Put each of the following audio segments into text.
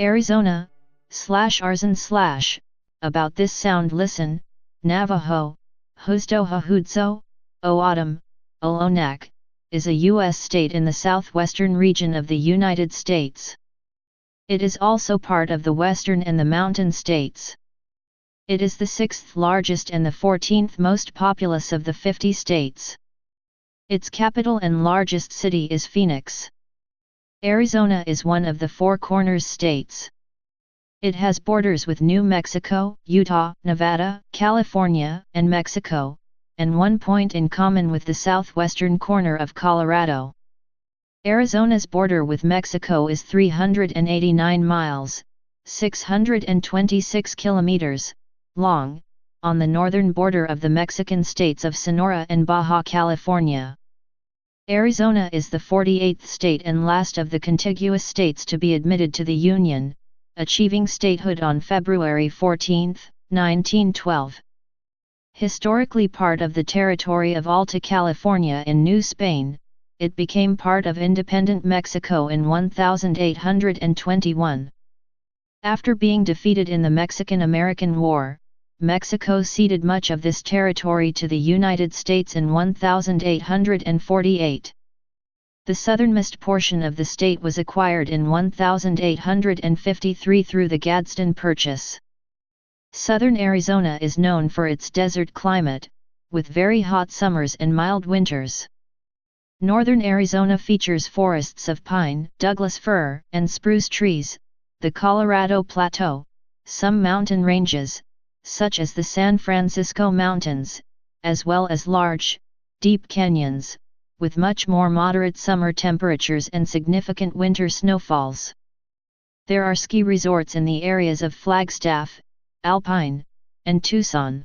Arizona, /Arzan/ about this sound listen, Navajo, Huzdohahudzo, O'odham, Ohlone, is a U.S. state in the southwestern region of the United States. It is also part of the western and the mountain states. It is the 6th largest and the 14th most populous of the 50 states. Its capital and largest city is Phoenix. Arizona is one of the Four Corners states. It has borders with New Mexico, Utah, Nevada, California, and Mexico, and one point in common with the southwestern corner of Colorado. Arizona's border with Mexico is 389 miles, 626 kilometers, long, on the northern border of the Mexican states of Sonora and Baja California. Arizona is the 48th state and last of the contiguous states to be admitted to the Union, achieving statehood on February 14, 1912. Historically part of the territory of Alta California in New Spain, it became part of independent Mexico in 1821. After being defeated in the Mexican-American War, Mexico ceded much of this territory to the United States in 1848. The southernmost portion of the state was acquired in 1853 through the Gadsden Purchase. Southern Arizona is known for its desert climate, with very hot summers and mild winters. Northern Arizona features forests of pine, Douglas fir, and spruce trees, the Colorado Plateau, some mountain ranges, such as the San Francisco Mountains, as well as large, deep canyons, with much more moderate summer temperatures and significant winter snowfalls. There are ski resorts in the areas of Flagstaff, Alpine, and Tucson.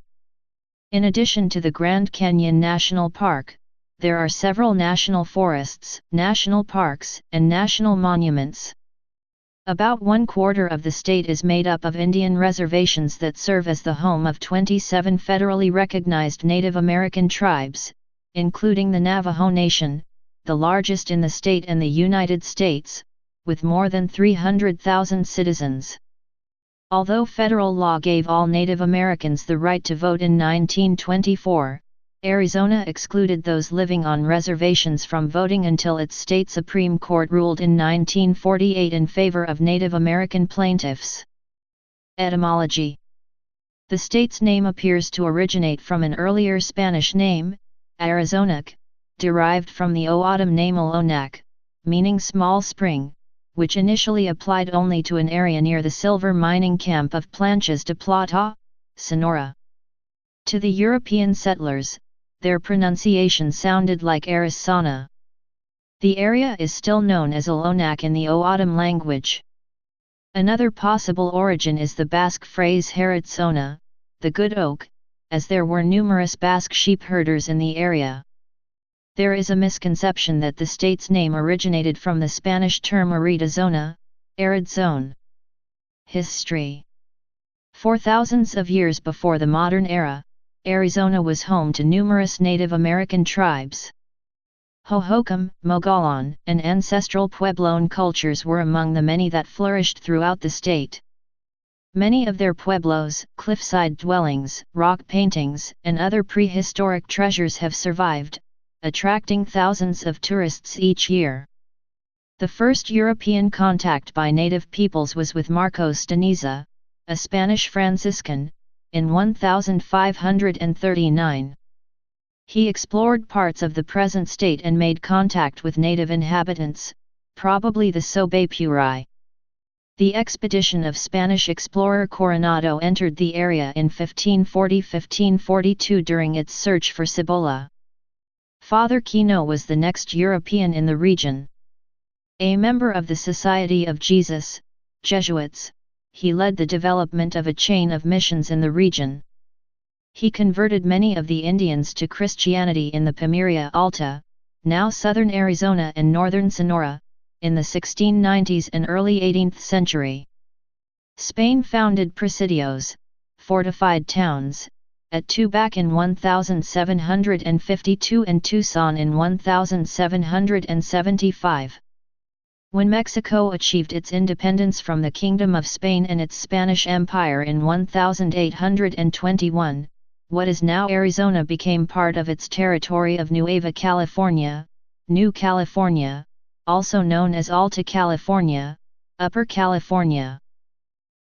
In addition to the Grand Canyon National Park, there are several national forests, national parks, and national monuments. About 1/4 of the state is made up of Indian reservations that serve as the home of 27 federally recognized Native American tribes, including the Navajo Nation, the largest in the state and the United States, with more than 300,000 citizens. Although federal law gave all Native Americans the right to vote in 1924, Arizona excluded those living on reservations from voting until its state Supreme Court ruled in 1948 in favor of Native American plaintiffs. Etymology: the state's name appears to originate from an earlier Spanish name, Arizonac, derived from the O'odham name Ohlone, meaning small spring, which initially applied only to an area near the silver mining camp of Planchas de Plata, Sonora. To the European settlers, their pronunciation sounded like Arizona. The area is still known as Ohlone in the O'odham language. Another possible origin is the Basque phrase Heritzona, the good oak, as there were numerous Basque sheep herders in the area. There is a misconception that the state's name originated from the Spanish term arida zona, arid zone. History: for thousands of years before the modern era, Arizona was home to numerous Native American tribes. Hohokam, Mogollon, and ancestral Puebloan cultures were among the many that flourished throughout the state. Many of their pueblos, cliffside dwellings, rock paintings, and other prehistoric treasures have survived, attracting thousands of tourists each year. The first European contact by native peoples was with Marcos de Niza, a Spanish Franciscan, in 1539. He explored parts of the present state and made contact with native inhabitants, probably the Sobeypuri. The expedition of Spanish explorer Coronado entered the area in 1540–1542 during its search for Cibola. Father Kino was the next European in the region. A member of the Society of Jesus, Jesuits, he led the development of a chain of missions in the region. He converted many of the Indians to Christianity in the Pimeria Alta, now southern Arizona and northern Sonora, in the 1690s and early 18th century. Spain founded presidios, fortified towns, at Tubac in 1752 and Tucson in 1775. When Mexico achieved its independence from the Kingdom of Spain and its Spanish Empire in 1821, what is now Arizona became part of its territory of Nueva California, New California, also known as Alta California, Upper California.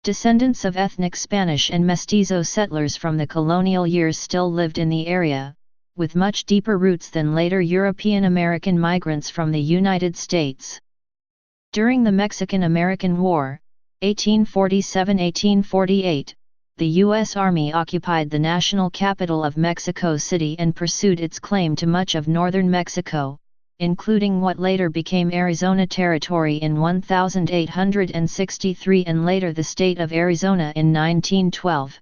Descendants of ethnic Spanish and Mestizo settlers from the colonial years still lived in the area, with much deeper roots than later European American migrants from the United States. During the Mexican-American War, 1847–1848, the U.S. Army occupied the national capital of Mexico City and pursued its claim to much of northern Mexico, including what later became Arizona Territory in 1863 and later the state of Arizona in 1912.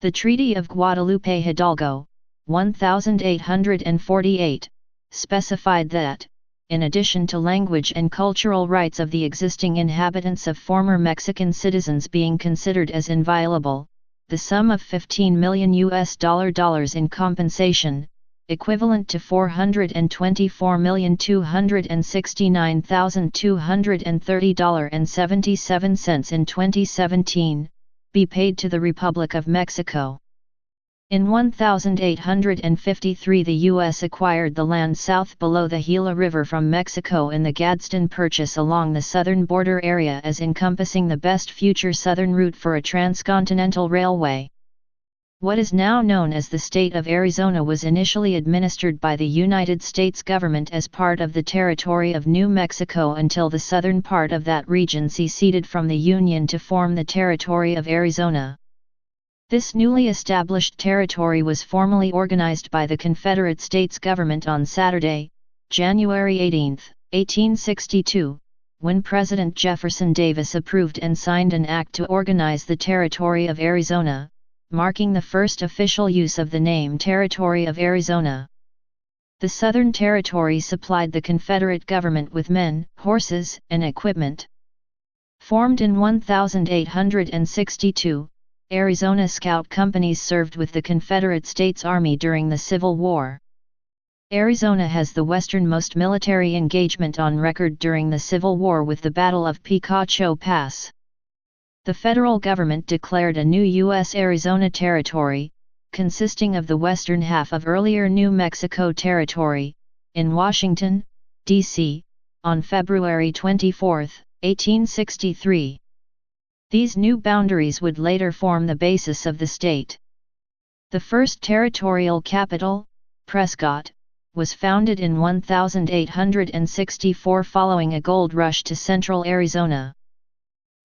The Treaty of Guadalupe Hidalgo, 1848, specified that, in addition to language and cultural rights of the existing inhabitants of former Mexican citizens being considered as inviolable, the sum of $15 million in compensation, equivalent to $424,269,230.77 in 2017, be paid to the Republic of Mexico. In 1853 the U.S. acquired the land south below the Gila River from Mexico in the Gadsden Purchase along the southern border area as encompassing the best future southern route for a transcontinental railway. What is now known as the state of Arizona was initially administered by the United States government as part of the territory of New Mexico until the southern part of that region seceded from the Union to form the territory of Arizona. This newly established territory was formally organized by the Confederate States government on Saturday, January 18, 1862, when President Jefferson Davis approved and signed an act to organize the territory of Arizona, marking the first official use of the name Territory of Arizona. The Southern Territory supplied the Confederate government with men, horses, and equipment. Formed in 1862, Arizona Scout companies served with the Confederate States Army during the Civil War. Arizona has the westernmost military engagement on record during the Civil War with the Battle of Picacho Pass. The federal government declared a new U.S. Arizona Territory, consisting of the western half of earlier New Mexico Territory, in Washington, D.C., on February 24, 1863. These new boundaries would later form the basis of the state. The first territorial capital, Prescott, was founded in 1864 following a gold rush to central Arizona.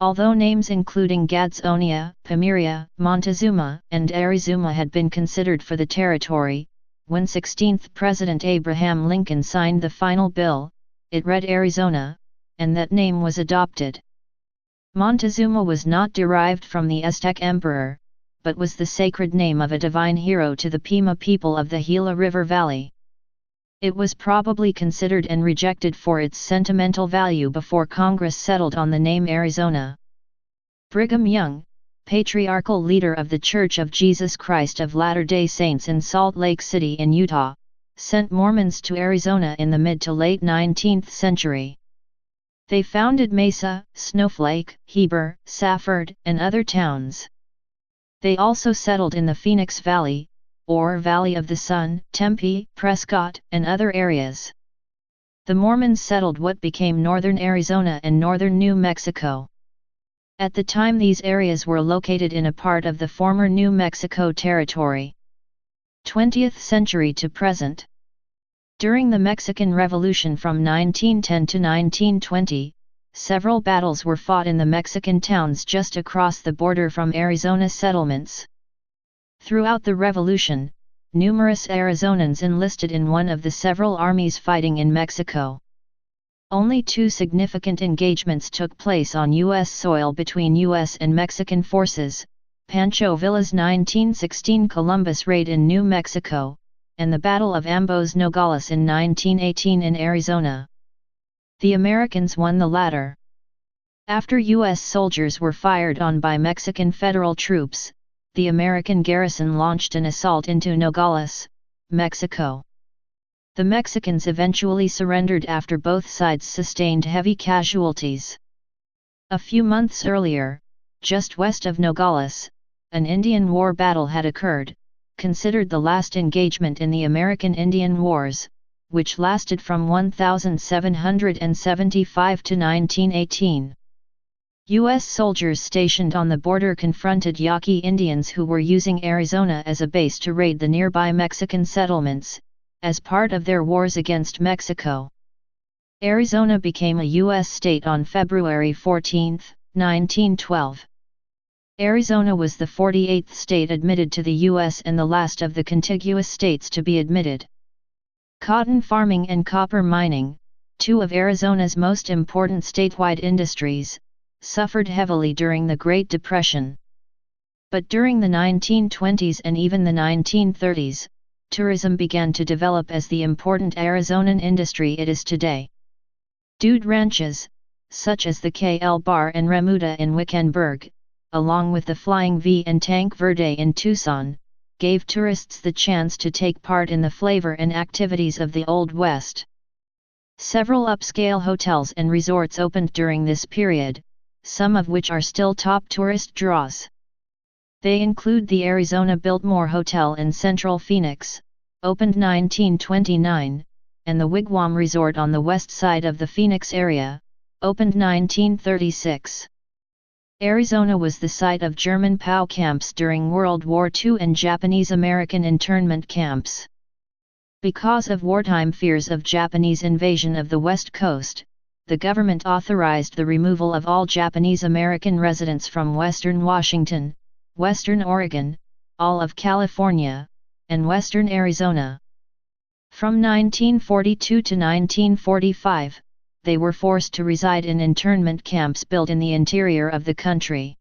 Although names including Gadsonia, Pimeria, Montezuma, and Arizuma had been considered for the territory, when 16th President Abraham Lincoln signed the final bill, it read Arizona, and that name was adopted. Montezuma was not derived from the Aztec emperor, but was the sacred name of a divine hero to the Pima people of the Gila River Valley. It was probably considered and rejected for its sentimental value before Congress settled on the name Arizona. Brigham Young, patriarchal leader of the Church of Jesus Christ of Latter-day Saints in Salt Lake City in Utah, sent Mormons to Arizona in the mid to late 19th century. They founded Mesa, Snowflake, Heber, Safford, and other towns. They also settled in the Phoenix Valley, or Valley of the Sun, Tempe, Prescott, and other areas. The Mormons settled what became northern Arizona and northern New Mexico. At the time these areas were located in a part of the former New Mexico Territory. 20th century to present. During the Mexican Revolution from 1910 to 1920, several battles were fought in the Mexican towns just across the border from Arizona settlements. Throughout the Revolution, numerous Arizonans enlisted in one of the several armies fighting in Mexico. Only two significant engagements took place on U.S. soil between U.S. and Mexican forces, Pancho Villa's 1916 Columbus raid in New Mexico, and the Battle of Ambos Nogales in 1918 in Arizona. The Americans won the latter. After U.S. soldiers were fired on by Mexican federal troops, the American garrison launched an assault into Nogales, Mexico. The Mexicans eventually surrendered after both sides sustained heavy casualties. A few months earlier, just west of Nogales, an Indian war battle had occurred, considered the last engagement in the American Indian Wars, which lasted from 1775 to 1918. U.S. soldiers stationed on the border confronted Yaqui Indians who were using Arizona as a base to raid the nearby Mexican settlements, as part of their wars against Mexico. Arizona became a U.S. state on February 14, 1912. Arizona was the 48th state admitted to the U.S. and the last of the contiguous states to be admitted. Cotton farming and copper mining, two of Arizona's most important statewide industries, suffered heavily during the Great Depression. But during the 1920s and even the 1930s, tourism began to develop as the important Arizonan industry it is today. Dude ranches, such as the KL Bar and Remuda in Wickenburg, along with the Flying V and Tank Verde in Tucson, gave tourists the chance to take part in the flavor and activities of the Old West. Several upscale hotels and resorts opened during this period, some of which are still top tourist draws. They include the Arizona Biltmore Hotel in Central Phoenix, opened 1929, and the Wigwam Resort on the west side of the Phoenix area, opened 1936. Arizona was the site of German POW camps during World War II and Japanese-American internment camps. Because of wartime fears of Japanese invasion of the West Coast, the government authorized the removal of all Japanese-American residents from western Washington, western Oregon, all of California, and western Arizona. From 1942 to 1945, they were forced to reside in internment camps built in the interior of the country.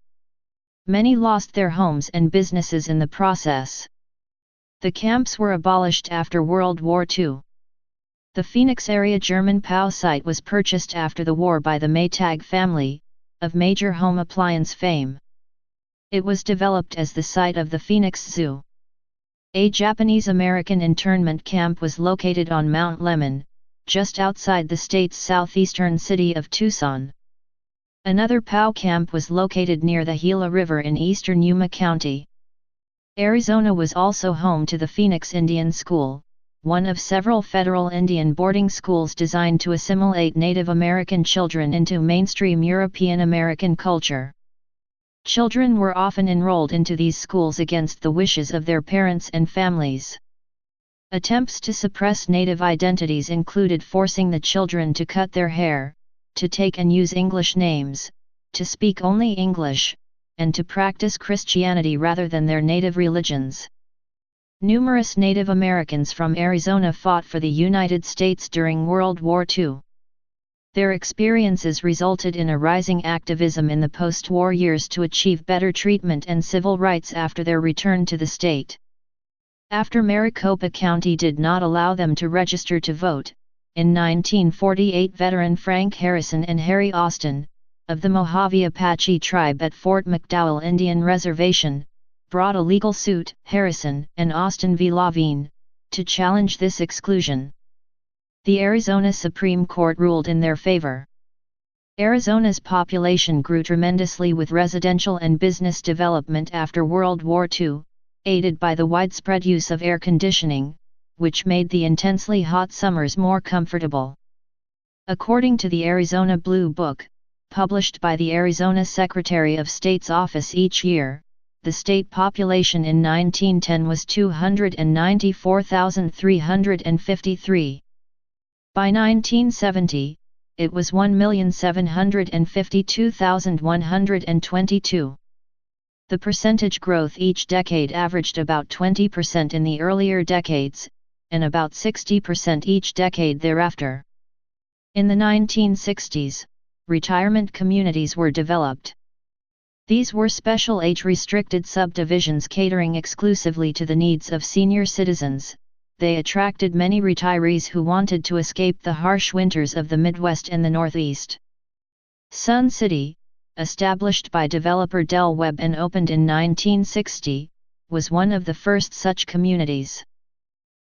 Many lost their homes and businesses in the process. The camps were abolished after World War II. The Phoenix area German POW site was purchased after the war by the Maytag family, of major home appliance fame. It was developed as the site of the Phoenix Zoo. A Japanese-American internment camp was located on Mount Lemmon, just outside the state's southeastern city of Tucson. Another POW camp was located near the Gila River in eastern Yuma County. Arizona was also home to the Phoenix Indian School, one of several federal Indian boarding schools designed to assimilate Native American children into mainstream European American culture. Children were often enrolled into these schools against the wishes of their parents and families. Attempts to suppress Native identities included forcing the children to cut their hair, to take and use English names, to speak only English, and to practice Christianity rather than their native religions. Numerous Native Americans from Arizona fought for the United States during World War II. Their experiences resulted in a rising activism in the post-war years to achieve better treatment and civil rights after their return to the state. After Maricopa County did not allow them to register to vote, in 1948 veteran Frank Harrison and Harry Austin, of the Mojave Apache tribe at Fort McDowell Indian Reservation, brought a legal suit, Harrison and Austin v. Lavigne, to challenge this exclusion. The Arizona Supreme Court ruled in their favor. Arizona's population grew tremendously with residential and business development after World War II, aided by the widespread use of air conditioning, which made the intensely hot summers more comfortable. According to the Arizona Blue Book, published by the Arizona Secretary of State's office each year, the state population in 1910 was 294,353. By 1970, it was 1,752,122. The percentage growth each decade averaged about 20% in the earlier decades, and about 60% each decade thereafter. In the 1960s, retirement communities were developed. These were special age-restricted subdivisions catering exclusively to the needs of senior citizens. They attracted many retirees who wanted to escape the harsh winters of the Midwest and the Northeast. Sun City, established by developer Del Webb and opened in 1960, was one of the first such communities.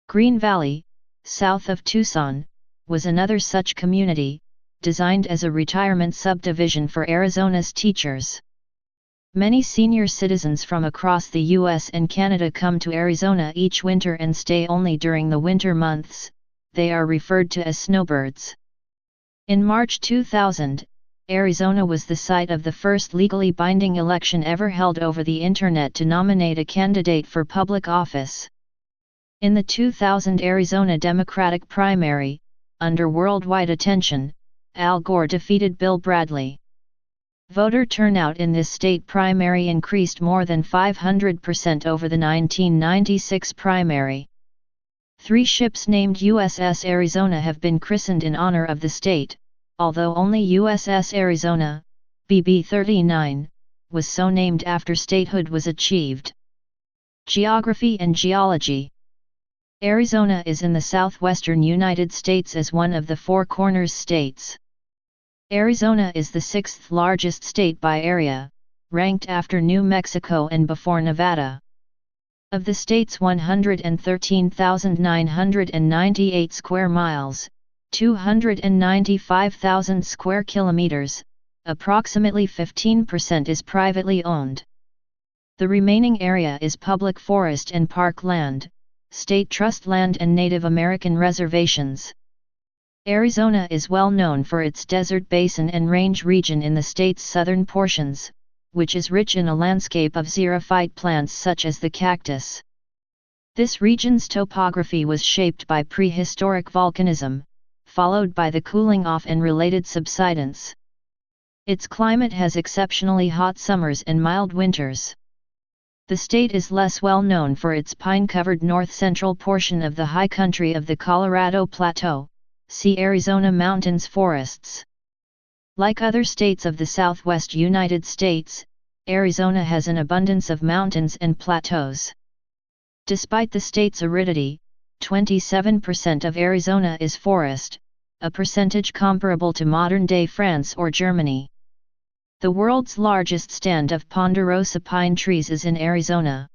Green Valley, south of Tucson, was another such community, designed as a retirement subdivision for Arizona's teachers. Many senior citizens from across the US and Canada come to Arizona each winter and stay only during the winter months. They are referred to as snowbirds. In March 2000, Arizona was the site of the first legally binding election ever held over the Internet to nominate a candidate for public office. In the 2000 Arizona Democratic primary, under worldwide attention, Al Gore defeated Bill Bradley. Voter turnout in this state primary increased more than 500% over the 1996 primary. 3 ships named USS Arizona have been christened in honor of the state, although only USS Arizona, BB-39, was so named after statehood was achieved. Geography and geology. Arizona is in the southwestern United States as one of the Four Corners states. Arizona is the 6th largest state by area, ranked after New Mexico and before Nevada. Of the state's 113,998 square miles, 295,000 square kilometers, approximately 15% is privately owned. The remaining area is public forest and park land, state trust land and Native American reservations. Arizona is well known for its desert basin and range region in the state's southern portions, which is rich in a landscape of xerophyte plants such as the cactus. This region's topography was shaped by prehistoric volcanism, followed by the cooling off and related subsidence. Its climate has exceptionally hot summers and mild winters. The state is less well known for its pine-covered north-central portion of the high country of the Colorado Plateau, see Arizona mountains forests. Like other states of the southwest United States, Arizona has an abundance of mountains and plateaus. Despite the state's aridity, 27% of Arizona is forest, a percentage comparable to modern-day France or Germany. The world's largest stand of ponderosa pine trees is in Arizona.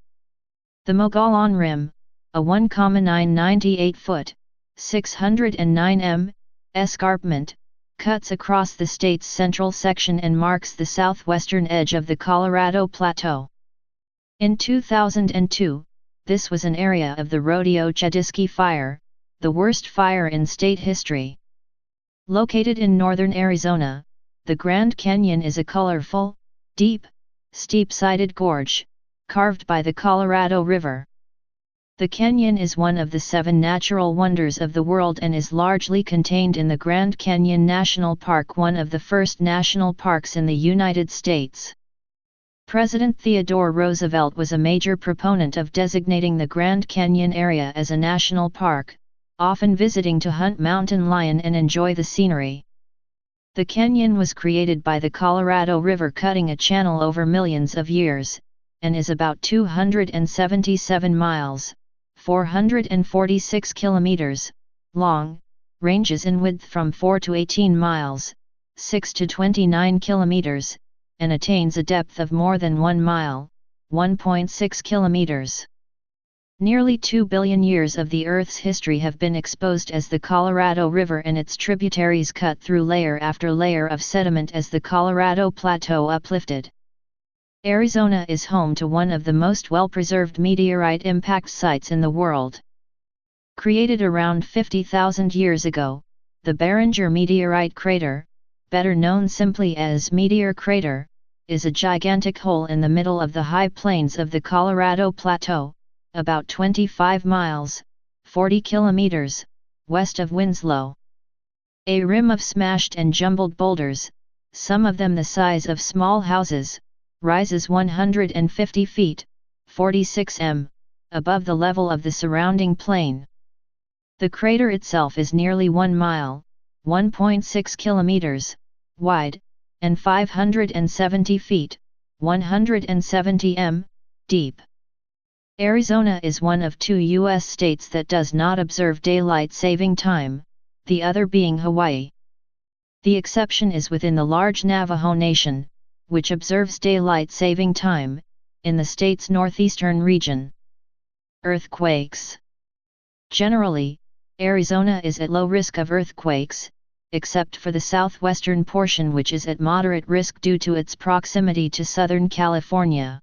The Mogollon Rim, a 1,998-foot, 609 m, escarpment, cuts across the state's central section and marks the southwestern edge of the Colorado Plateau. In 2002, this was an area of the Rodeo Chediski Fire, the worst fire in state history. Located in northern Arizona, the Grand Canyon is a colorful, deep, steep-sided gorge, carved by the Colorado River. The canyon is one of the 7 natural wonders of the world and is largely contained in the Grand Canyon National Park, one of the first national parks in the United States. President Theodore Roosevelt was a major proponent of designating the Grand Canyon area as a national park, often visiting to hunt mountain lion and enjoy the scenery. The canyon was created by the Colorado River cutting a channel over millions of years, and is about 277 miles, 446 kilometers, long, ranges in width from 4 to 18 miles, 6 to 29 kilometers, and attains a depth of more than 1 mile, 1.6 kilometers. Nearly 2 billion years of the Earth's history have been exposed as the Colorado River and its tributaries cut through layer after layer of sediment as the Colorado Plateau uplifted. Arizona is home to one of the most well-preserved meteorite impact sites in the world. Created around 50,000 years ago, the Barringer meteorite crater, better known simply as Meteor Crater, is a gigantic hole in the middle of the high plains of the Colorado Plateau, about 25 miles, 40 kilometers, west of Winslow. A rim of smashed and jumbled boulders, some of them the size of small houses, rises 150 feet, 46 m, above the level of the surrounding plain. The crater itself is nearly 1 mile, 1.6 kilometers, wide, and 570 feet, 170 m, deep. Arizona is one of 2 U.S. states that does not observe daylight saving time, the other being Hawaii. The exception is within the large Navajo Nation, which observes daylight saving time, in the state's northeastern region. Earthquakes. Generally, Arizona is at low risk of earthquakes, except for the southwestern portion, which is at moderate risk due to its proximity to Southern California.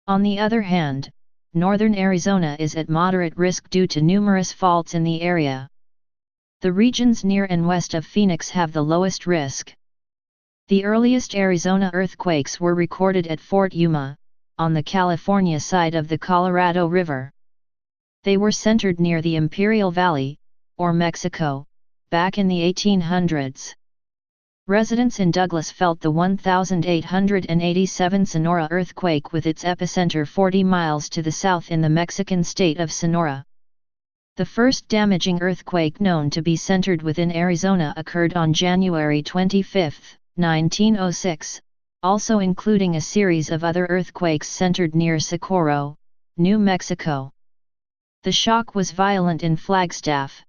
On the other hand, northern Arizona is at moderate risk due to numerous faults in the area. The regions near and west of Phoenix have the lowest risk. The earliest Arizona earthquakes were recorded at Fort Yuma, on the California side of the Colorado River. They were centered near the Imperial Valley, or Mexico, back in the 1800s. Residents in Douglas felt the 1887 Sonora earthquake with its epicenter 40 miles to the south in the Mexican state of Sonora. The first damaging earthquake known to be centered within Arizona occurred on January 25, 1906, also including a series of other earthquakes centered near Socorro, New Mexico. The shock was violent in Flagstaff.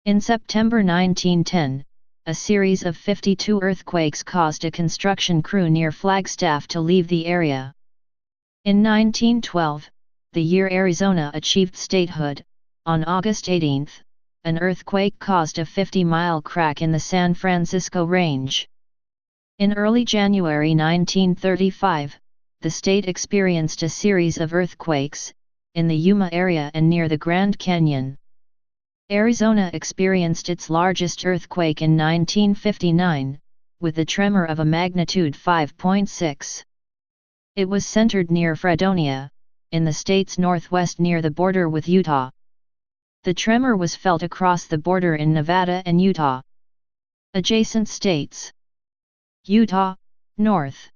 In September 1910, a series of 52 earthquakes caused a construction crew near Flagstaff to leave the area. In 1912, the year Arizona achieved statehood, on August 18, an earthquake caused a 50-mile crack in the San Francisco Range. In early January 1935, the state experienced a series of earthquakes, in the Yuma area and near the Grand Canyon. Arizona experienced its largest earthquake in 1959, with a tremor of a magnitude 5.6. It was centered near Fredonia, in the state's northwest near the border with Utah. The tremor was felt across the border in Nevada and Utah. Adjacent states: Utah, north;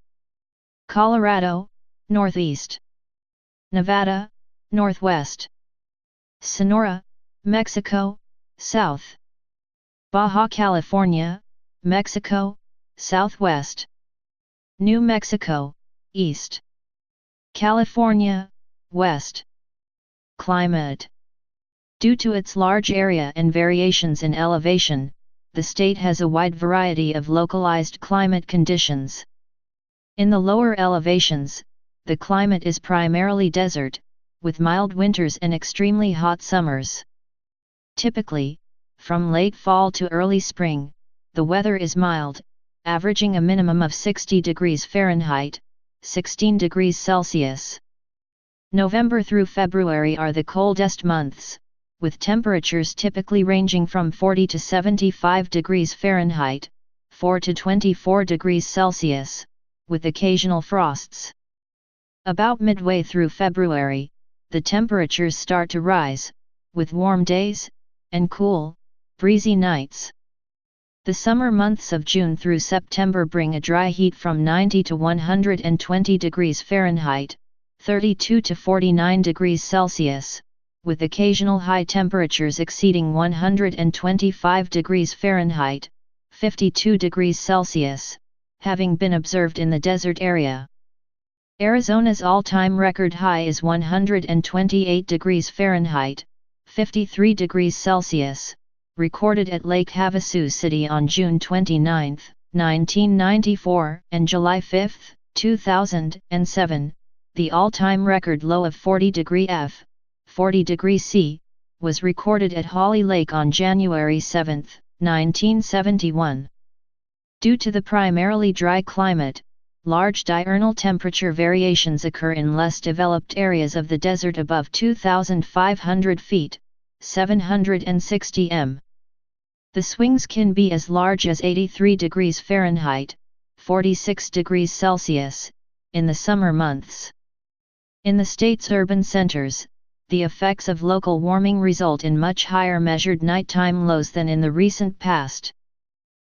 Colorado, northeast; Nevada, northwest; Sonora, Mexico, south; Baja California, Mexico, southwest; New Mexico, east; California, west. Climate. Due to its large area and variations in elevation, the state has a wide variety of localized climate conditions. In the lower elevations, the climate is primarily desert, with mild winters and extremely hot summers. Typically, from late fall to early spring, the weather is mild, averaging a minimum of 60 degrees Fahrenheit, 16 degrees Celsius. November through February are the coldest months, with temperatures typically ranging from 40 to 75 degrees Fahrenheit, 4 to 24 degrees Celsius, with occasional frosts. About midway through February, the temperatures start to rise, with warm days, and cool, breezy nights. The summer months of June through September bring a dry heat from 90 to 120 degrees Fahrenheit, 32 to 49 degrees Celsius, with occasional high temperatures exceeding 125 degrees Fahrenheit, 52 degrees Celsius, having been observed in the desert area. Arizona's all-time record high is 128 degrees Fahrenheit, 53 degrees Celsius, recorded at Lake Havasu City on June 29, 1994, and July 5, 2007. The all-time record low of 40 degrees F, 40 degrees C, was recorded at Holly Lake on January 7, 1971. Due to the primarily dry climate, large diurnal temperature variations occur in less developed areas of the desert above 2,500 feet, 760 m. The swings can be as large as 83 degrees Fahrenheit, 46 degrees Celsius, in the summer months. In the state's urban centers, the effects of local warming result in much higher measured nighttime lows than in the recent past.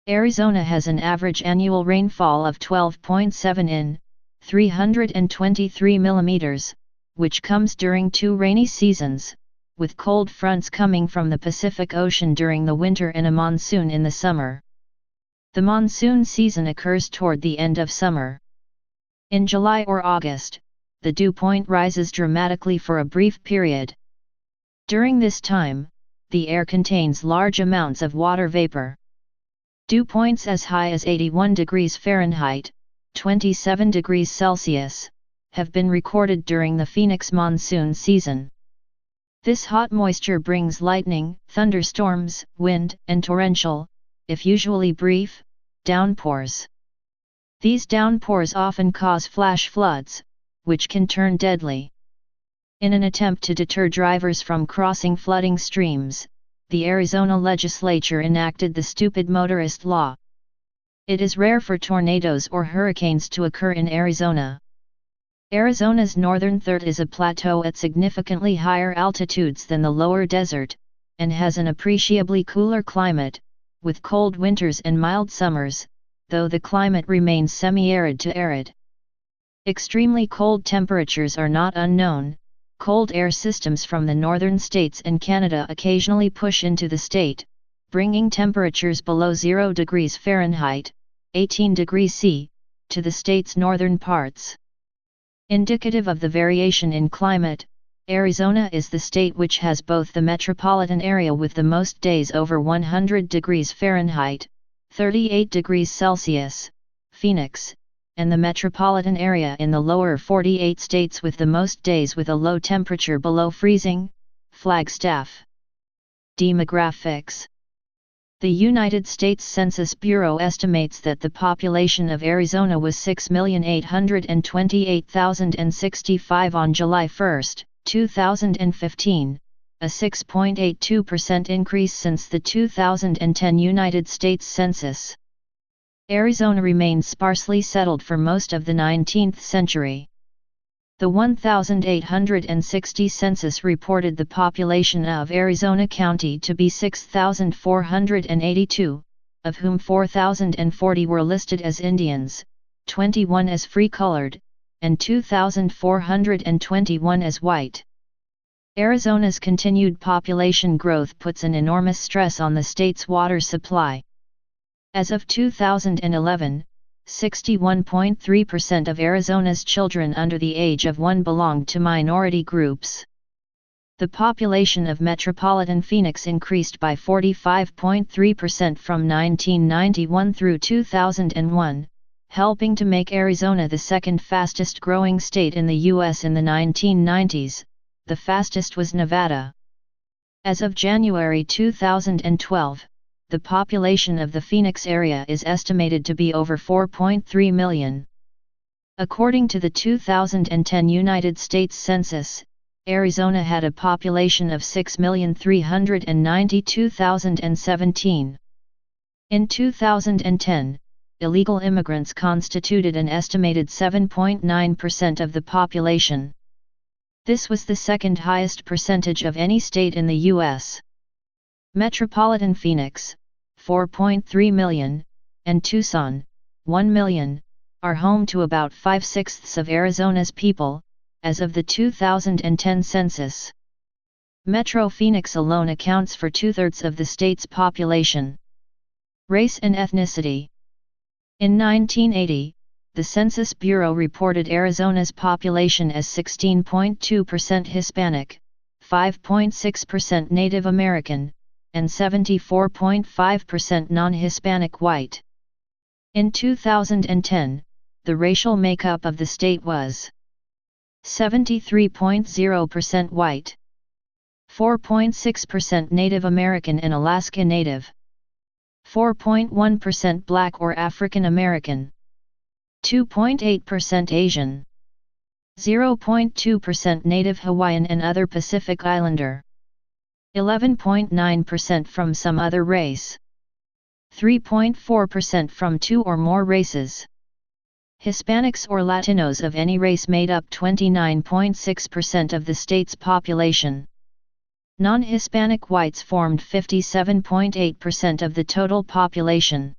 Arizona has an average annual rainfall of 12.7 in, 323 mm, which comes during 2 rainy seasons, with cold fronts coming from the Pacific Ocean during the winter and a monsoon in the summer. The monsoon season occurs toward the end of summer. In July or August, the dew point rises dramatically for a brief period. During this time, the air contains large amounts of water vapor. Dew points as high as 81 degrees Fahrenheit, 27 degrees Celsius, have been recorded during the Phoenix monsoon season. This hot moisture brings lightning, thunderstorms, wind, and torrential, if usually brief, downpours. These downpours often cause flash floods, which can turn deadly. In an attempt to deter drivers from crossing flooding streams, the Arizona legislature enacted the Stupid Motorist Law. It is rare for tornadoes or hurricanes to occur in Arizona. Arizona's northern third is a plateau at significantly higher altitudes than the lower desert, and has an appreciably cooler climate, with cold winters and mild summers, though the climate remains semi-arid to arid. Extremely cold temperatures are not unknown. Cold air systems from the northern states and Canada occasionally push into the state, bringing temperatures below 0 degrees Fahrenheit, 18 degrees C, to the state's northern parts. Indicative of the variation in climate, Arizona is the state which has both the metropolitan area with the most days over 100 degrees Fahrenheit, 38 degrees Celsius, Phoenix, and the metropolitan area in the lower 48 states with the most days with a low temperature below freezing, Flagstaff. Demographics. The United States Census Bureau estimates that the population of Arizona was 6,828,065 on July 1, 2015, a 6.82% increase since the 2010 United States Census. Arizona remained sparsely settled for most of the 19th century. The 1860 census reported the population of Arizona County to be 6,482, of whom 4,040 were listed as Indians, 21 as free-colored, and 2,421 as white. Arizona's continued population growth puts an enormous stress on the state's water supply. As of 2011, 61.3% of Arizona's children under the age of 1 belonged to minority groups. The population of metropolitan Phoenix increased by 45.3% from 1991 through 2001, helping to make Arizona the second fastest growing state in the U.S. in the 1990s. The fastest was Nevada. As of January 2012, the population of the Phoenix area is estimated to be over 4.3 million. According to the 2010 United States Census, Arizona had a population of 6,392,017. In 2010, illegal immigrants constituted an estimated 7.9% of the population. This was the second highest percentage of any state in the U.S. Metropolitan Phoenix, 4.3 million, and Tucson, 1 million, are home to about 5/6 of Arizona's people, as of the 2010 census. Metro Phoenix alone accounts for 2/3 of the state's population. Race and ethnicity. In 1980, the Census Bureau reported Arizona's population as 16.2% Hispanic, 5.6% Native American, and 74.5% non-Hispanic white. In 2010, the racial makeup of the state was 73.0% white, 4.6% Native American and Alaska Native, 4.1% Black or African American, 2.8% Asian, 0.2% Native Hawaiian and other Pacific Islander, 11.9% from some other race, 3.4% from 2 or more races. Hispanics or Latinos of any race made up 29.6% of the state's population. Non-Hispanic whites formed 57.8% of the total population.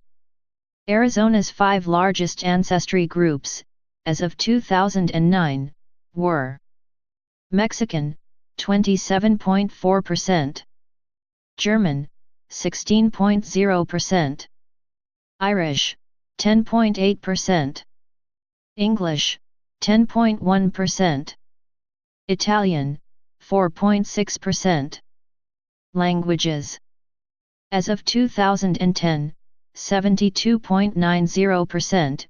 Arizona's 5 largest ancestry groups, as of 2009, were Mexican, 27.4%, German, 16.0%, Irish, 10.8%, English, 10.1%, Italian, 4.6%. Languages. As of 2010, 72.90%,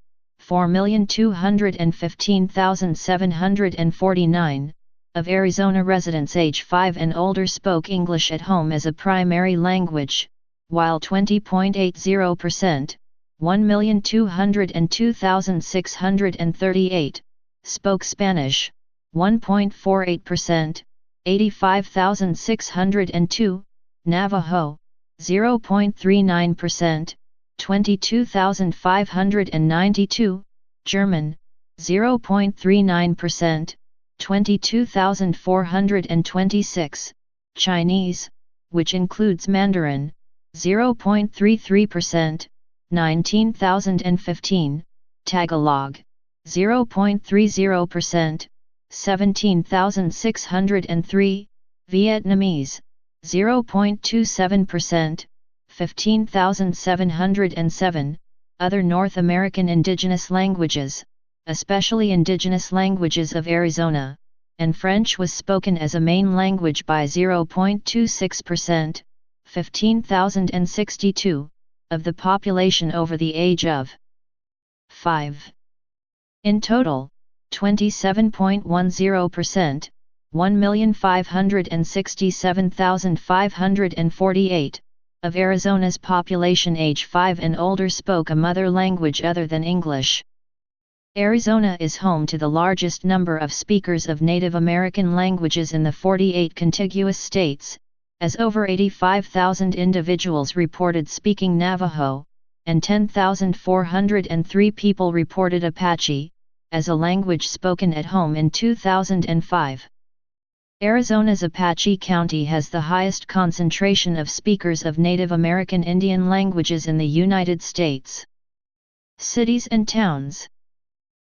4,215,749, of Arizona residents age 5 and older spoke English at home as a primary language, while 20.80%, 1,202,638, spoke Spanish, 1.48%, 85,602, Navajo, 0.39%, 22,592, German, 0.39%, 22,426, Chinese, which includes Mandarin, 0.33%, 19,015, Tagalog, 0.30%, 17,603, Vietnamese, 0.27%, 15,707, other North American indigenous languages, especially indigenous languages of Arizona, and French was spoken as a main language by 0.26%, 15,062, of the population over the age of 5. In total, 27.10%, 1,567,548, of Arizona's population age 5 and older spoke a mother language other than English. Arizona is home to the largest number of speakers of Native American languages in the 48 contiguous states, as over 85,000 individuals reported speaking Navajo, and 10,403 people reported Apache, as a language spoken at home in 2005. Arizona's Apache County has the highest concentration of speakers of Native American Indian languages in the United States. Cities and towns.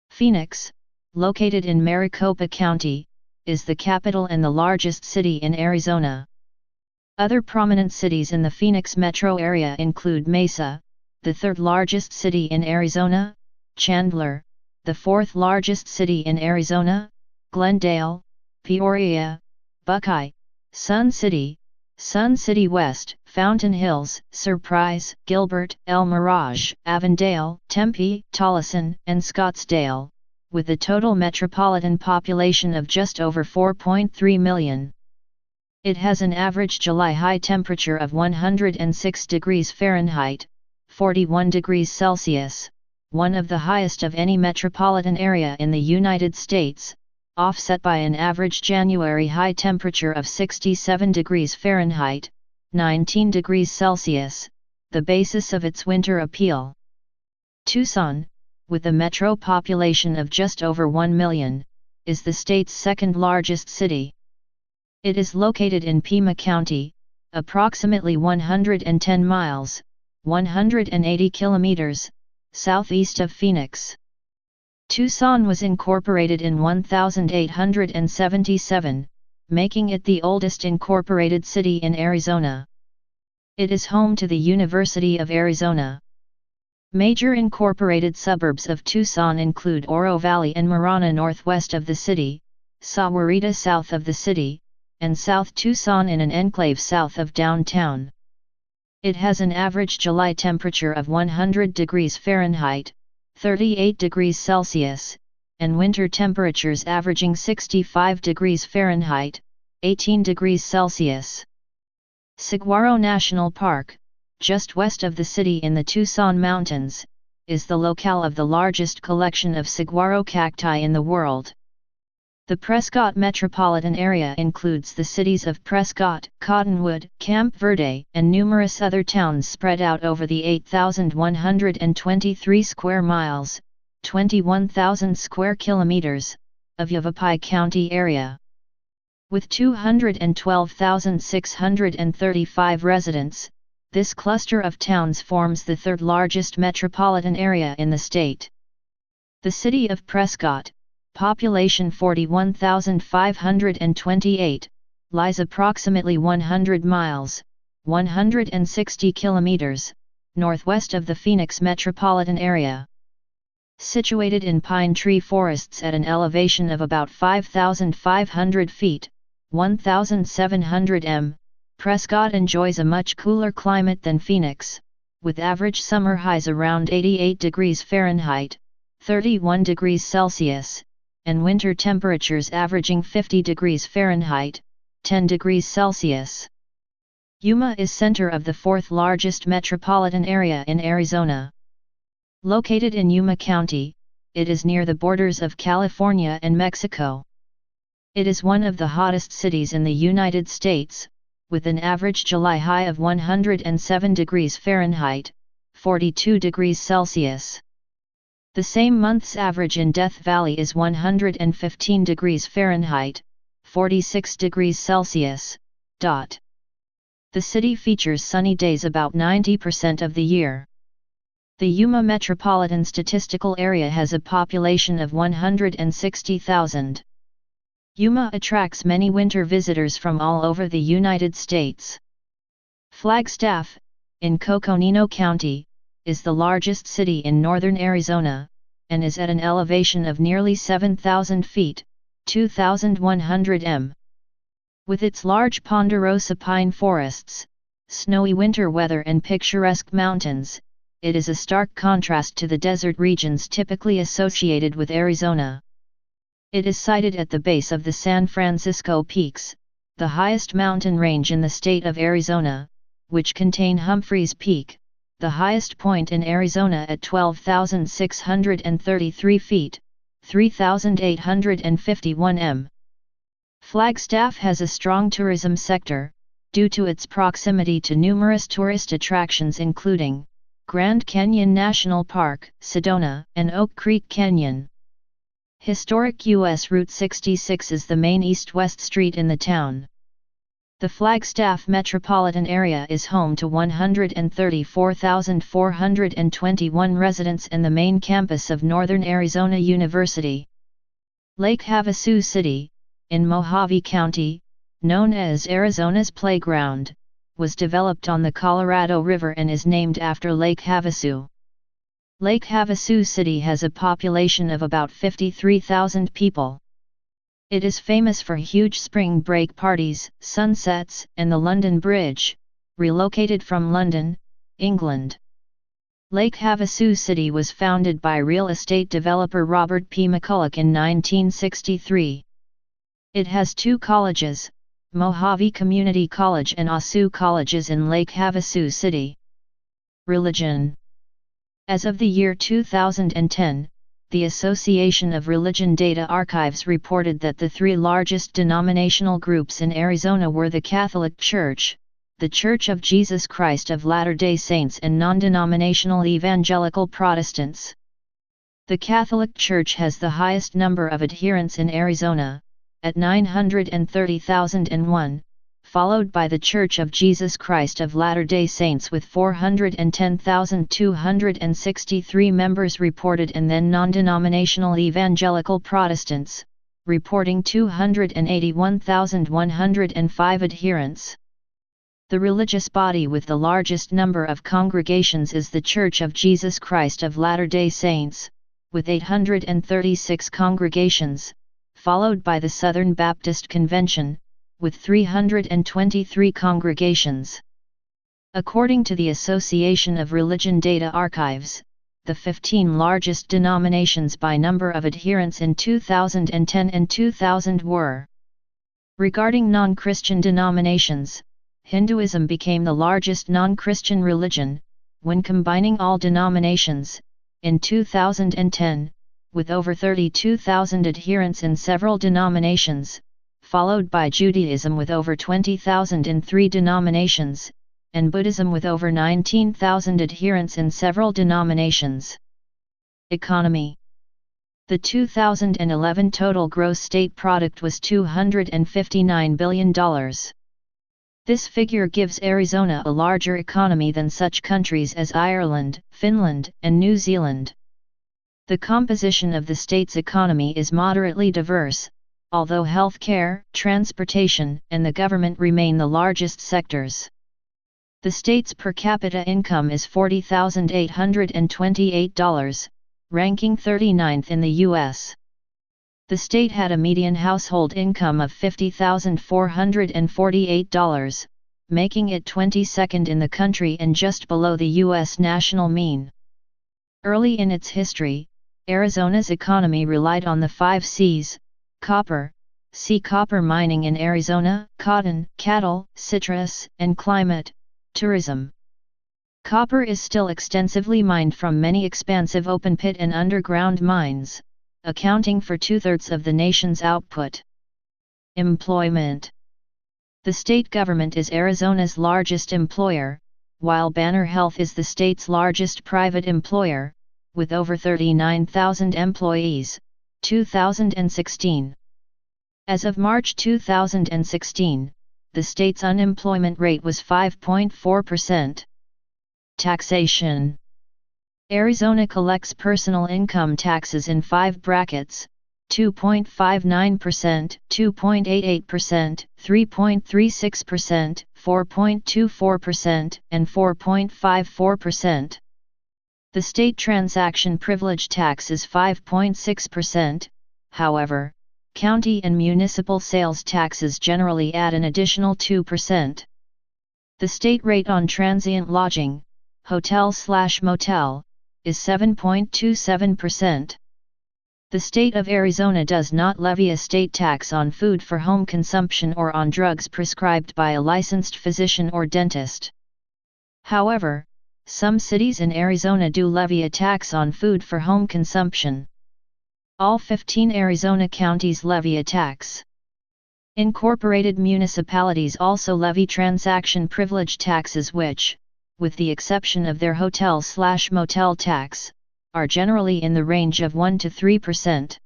Phoenix, located in Maricopa County, is the capital and the largest city in Arizona. Other prominent cities in the Phoenix metro area include Mesa, the third largest city in Arizona, Chandler, the fourth largest city in Arizona, Glendale, Peoria, Buckeye, Sun City West, Fountain Hills, Surprise, Gilbert, El Mirage, Avondale, Tempe, Tolleson, and Scottsdale, with a total metropolitan population of just over 4.3 million. It has an average July high temperature of 106 degrees Fahrenheit, 41 degrees Celsius, one of the highest of any metropolitan area in the United States, offset by an average January high temperature of 67 degrees Fahrenheit, 19 degrees Celsius, the basis of its winter appeal. Tucson, with a metro population of just over 1 million, is the state's second largest city. It is located in Pima County, approximately 110 miles, 180 kilometers, southeast of Phoenix. Tucson was incorporated in 1877, making it the oldest incorporated city in Arizona. It is home to the University of Arizona. Major incorporated suburbs of Tucson include Oro Valley and Marana northwest of the city, Sahuarita south of the city, and South Tucson in an enclave south of downtown. It has an average July temperature of 100 degrees Fahrenheit, 38 degrees Celsius, and winter temperatures averaging 65 degrees Fahrenheit, 18 degrees Celsius. Saguaro National Park, just west of the city in the Tucson Mountains, is the locale of the largest collection of saguaro cacti in the world. The Prescott metropolitan area includes the cities of Prescott, Cottonwood, Camp Verde, and numerous other towns spread out over the 8,123 square miles, 21,000 square kilometers, of Yavapai County area. With 212,635 residents, this cluster of towns forms the third largest metropolitan area in the state. The city of Prescott, population 41,528, lies approximately 100 miles, 160 kilometers, northwest of the Phoenix metropolitan area. Situated in pine tree forests at an elevation of about 5,500 feet, 1,700 m, Prescott enjoys a much cooler climate than Phoenix, with average summer highs around 88 degrees Fahrenheit, 31 degrees Celsius, and winter temperatures averaging 50 degrees Fahrenheit, 10 degrees Celsius. Yuma is center of the fourth largest metropolitan area in Arizona. Located in Yuma County, it is near the borders of California and Mexico. It is one of the hottest cities in the United States, with an average July high of 107 degrees Fahrenheit, 42 degrees Celsius. The same month's average in Death Valley is 115 degrees Fahrenheit, 46 degrees Celsius. The city features sunny days about 90% of the year. The Yuma Metropolitan Statistical Area has a population of 160,000. Yuma attracts many winter visitors from all over the United States. Flagstaff, in Coconino County, is the largest city in northern Arizona, and is at an elevation of nearly 7,000 feet, 2,100 m. With its large ponderosa pine forests, snowy winter weather and picturesque mountains, it is a stark contrast to the desert regions typically associated with Arizona. It is sited at the base of the San Francisco Peaks, the highest mountain range in the state of Arizona, which contain Humphreys Peak, the highest point in Arizona at 12,633 feet, 3,851 m. Flagstaff has a strong tourism sector, due to its proximity to numerous tourist attractions including Grand Canyon National Park, Sedona, and Oak Creek Canyon. Historic U.S. Route 66 is the main east-west street in the town. The Flagstaff metropolitan area is home to 134,421 residents and the main campus of Northern Arizona University. Lake Havasu City, in Mojave County, known as Arizona's Playground, was developed on the Colorado River and is named after Lake Havasu. Lake Havasu City has a population of about 53,000 people. It is famous for huge spring break parties, sunsets, and the London Bridge, relocated from London, England. Lake Havasu City was founded by real estate developer Robert P. McCulloch in 1963. It has two colleges, Mojave Community College and ASU Colleges in Lake Havasu City. Religion. As of the year 2010, the Association of Religion Data Archives reported that the three largest denominational groups in Arizona were the Catholic Church, the Church of Jesus Christ of Latter-day Saints, and non-denominational Evangelical Protestants. The Catholic Church has the highest number of adherents in Arizona, at 930,001, followed by the Church of Jesus Christ of Latter-day Saints with 410,263 members reported, and then non-denominational Evangelical Protestants, reporting 281,105 adherents. The religious body with the largest number of congregations is the Church of Jesus Christ of Latter-day Saints, with 836 congregations, followed by the Southern Baptist Convention, with 323 congregations. According to the Association of Religion Data Archives, the 15 largest denominations by number of adherents in 2010 and 2000 were: regarding non-Christian denominations, Hinduism became the largest non-Christian religion, when combining all denominations, in 2010, with over 32,000 adherents in several denominations, followed by Judaism with over 20,000 in 3 denominations, and Buddhism with over 19,000 adherents in several denominations. Economy. The 2011 total gross state product was $259 billion. This figure gives Arizona a larger economy than such countries as Ireland, Finland, and New Zealand. The composition of the state's economy is moderately diverse, although healthcare, transportation, and the government remain the largest sectors. The state's per capita income is $40,828, ranking 39th in the U.S. The state had a median household income of $50,448, making it 22nd in the country and just below the U.S. national mean. Early in its history, Arizona's economy relied on the 5 C's: copper, copper mining in Arizona, cotton, cattle, citrus, and climate, tourism. Copper is still extensively mined from many expansive open-pit and underground mines, accounting for 2/3 of the nation's output. Employment. The state government is Arizona's largest employer, while Banner Health is the state's largest private employer, with over 39,000 employees, 2016. As of March 2016, the state's unemployment rate was 5.4%. Taxation. Arizona collects personal income taxes in 5 brackets: 2.59%, 2.88%, 3.36%, 4.24%, and 4.54%. The state transaction privilege tax is 5.6%, however, county and municipal sales taxes generally add an additional 2%. The state rate on transient lodging, hotel/motel, is 7.27%. The state of Arizona does not levy a state tax on food for home consumption or on drugs prescribed by a licensed physician or dentist. However, some cities in Arizona do levy a tax on food for home consumption. All 15 Arizona counties levy a tax. Incorporated municipalities also levy transaction privilege taxes which, with the exception of their hotel/motel tax, are generally in the range of 1 to 3%.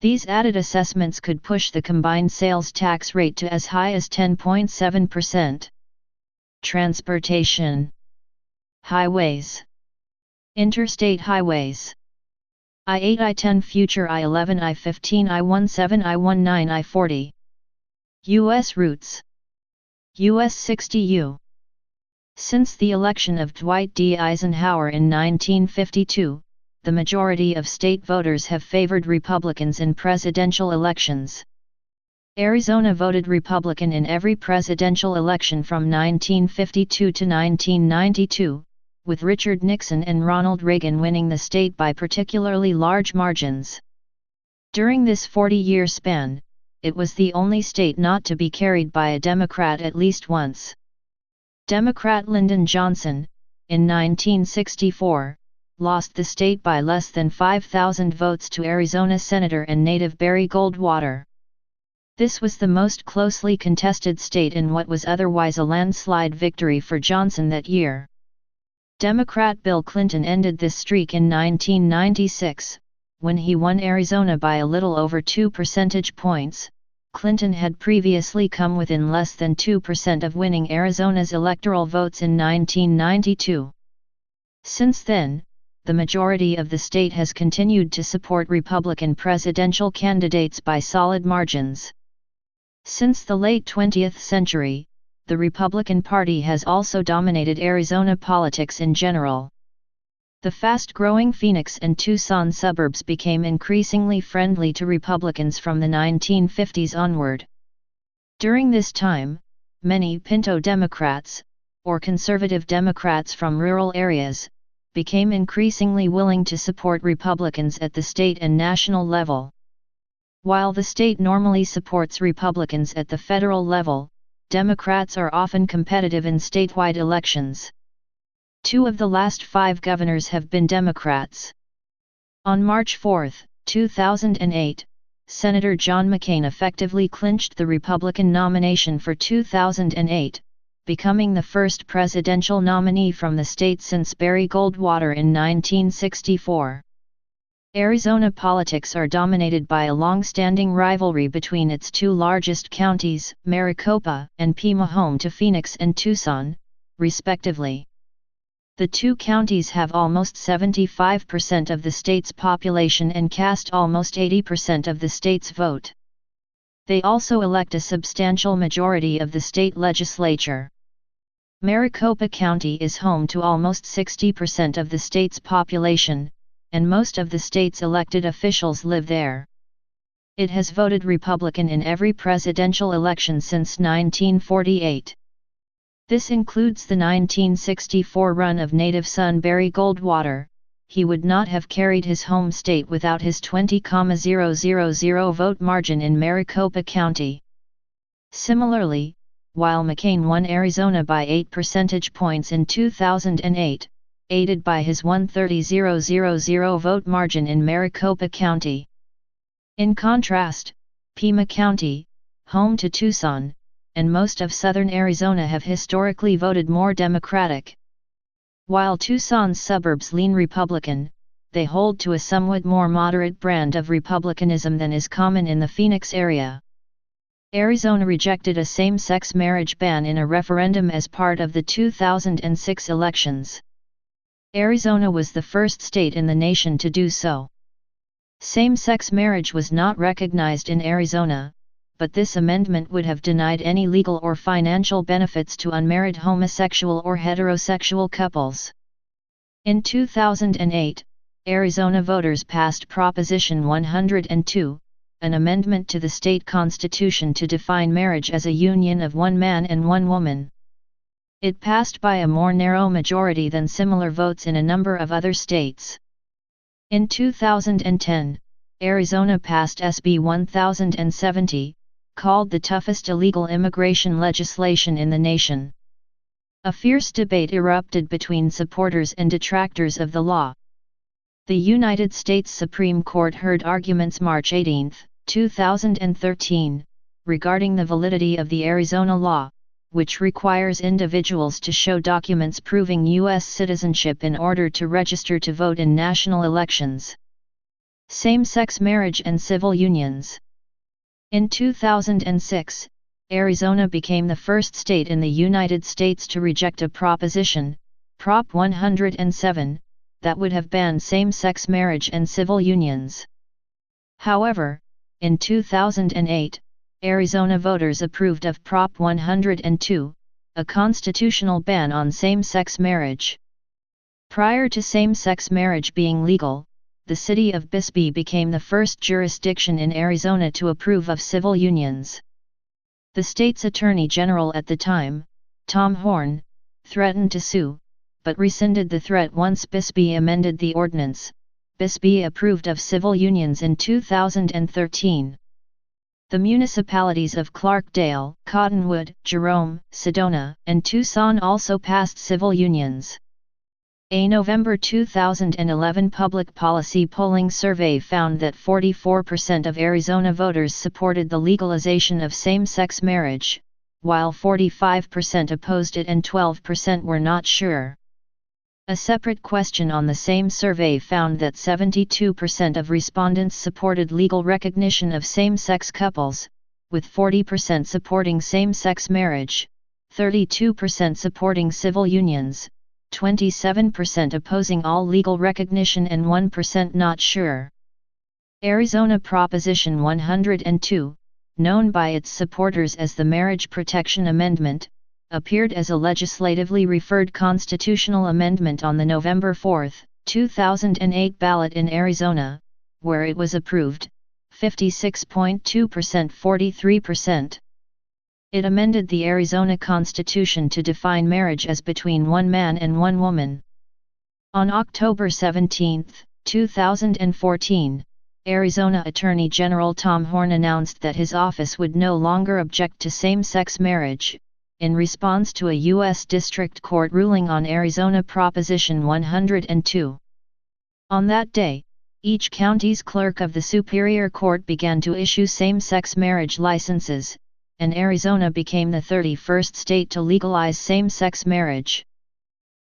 These added assessments could push the combined sales tax rate to as high as 10.7%. Transportation. Highways. Interstate highways. I-8, I-10, Future, I-11, I-15, I-17, I-19, I-40. U.S. routes. US 60U. Since the election of Dwight D. Eisenhower in 1952, the majority of state voters have favored Republicans in presidential elections. Arizona voted Republican in every presidential election from 1952 to 1992, with Richard Nixon and Ronald Reagan winning the state by particularly large margins. During this 40-year span, it was the only state not to be carried by a Democrat at least once. Democrat Lyndon Johnson, in 1964, lost the state by less than 5,000 votes to Arizona Senator and native Barry Goldwater. This was the most closely contested state in what was otherwise a landslide victory for Johnson that year. Democrat Bill Clinton ended this streak in 1996, when he won Arizona by a little over 2 percentage points. Clinton had previously come within less than 2% of winning Arizona's electoral votes in 1992. Since then, the majority of the state has continued to support Republican presidential candidates by solid margins. Since the late 20th century, the Republican Party has also dominated Arizona politics in general. The fast-growing Phoenix and Tucson suburbs became increasingly friendly to Republicans from the 1950s onward. During this time, many Pinto Democrats, or conservative Democrats from rural areas, became increasingly willing to support Republicans at the state and national level. While the state normally supports Republicans at the federal level, Democrats are often competitive in statewide elections. 2 of the last 5 governors have been Democrats. On March 4, 2008, Senator John McCain effectively clinched the Republican nomination for 2008, becoming the first presidential nominee from the state since Barry Goldwater in 1964. Arizona politics are dominated by a long-standing rivalry between its 2 largest counties, Maricopa and Pima, home to Phoenix and Tucson, respectively. The 2 counties have almost 75% of the state's population and cast almost 80% of the state's vote. They also elect a substantial majority of the state legislature. Maricopa County is home to almost 60% of the state's population, and most of the state's elected officials live there. It has voted Republican in every presidential election since 1948. This includes the 1964 run of native son Barry Goldwater, he would not have carried his home state without his 20,000 vote margin in Maricopa County. Similarly, while McCain won Arizona by 8 percentage points in 2008, aided by his 130,000 vote margin in Maricopa County. In contrast, Pima County, home to Tucson, and most of southern Arizona have historically voted more Democratic. While Tucson's suburbs lean Republican, they hold to a somewhat more moderate brand of Republicanism than is common in the Phoenix area. Arizona rejected a same-sex marriage ban in a referendum as part of the 2006 elections. Arizona was the first state in the nation to do so. Same-sex marriage was not recognized in Arizona, but this amendment would have denied any legal or financial benefits to unmarried homosexual or heterosexual couples. In 2008, Arizona voters passed Proposition 102, an amendment to the state constitution to define marriage as a union of one man and one woman. It passed by a more narrow majority than similar votes in a number of other states. In 2010, Arizona passed SB 1070, called the toughest illegal immigration legislation in the nation. A fierce debate erupted between supporters and detractors of the law. The United States Supreme Court heard arguments March 18, 2013, regarding the validity of the Arizona law, which requires individuals to show documents proving U.S. citizenship in order to register to vote in national elections. Same-sex marriage and civil unions. In 2006, Arizona became the first state in the United States to reject a proposition, Prop 107, that would have banned same-sex marriage and civil unions. However, in 2008, Arizona voters approved of Prop 102, a constitutional ban on same-sex marriage. Prior to same-sex marriage being legal, the city of Bisbee became the first jurisdiction in Arizona to approve of civil unions. The state's attorney general at the time, Tom Horne, threatened to sue, but rescinded the threat once Bisbee amended the ordinance. Bisbee approved of civil unions in 2013. The municipalities of Clarkdale, Cottonwood, Jerome, Sedona, and Tucson also passed civil unions. A November 2011 public policy polling survey found that 44% of Arizona voters supported the legalization of same-sex marriage, while 45% opposed it and 12% were not sure. A separate question on the same survey found that 72% of respondents supported legal recognition of same-sex couples, with 40% supporting same-sex marriage, 32% supporting civil unions, 27% opposing all legal recognition and 1% not sure. Arizona Proposition 102, known by its supporters as the Marriage Protection Amendment, appeared as a legislatively referred constitutional amendment on the November 4, 2008 ballot in Arizona, where it was approved, 56.2% 43%. It amended the Arizona Constitution to define marriage as between one man and one woman. On October 17, 2014, Arizona Attorney General Tom Horne announced that his office would no longer object to same-sex marriage, in response to a U.S. District Court ruling on Arizona Proposition 102. On that day, each county's clerk of the Superior Court began to issue same-sex marriage licenses, and Arizona became the 31st state to legalize same-sex marriage.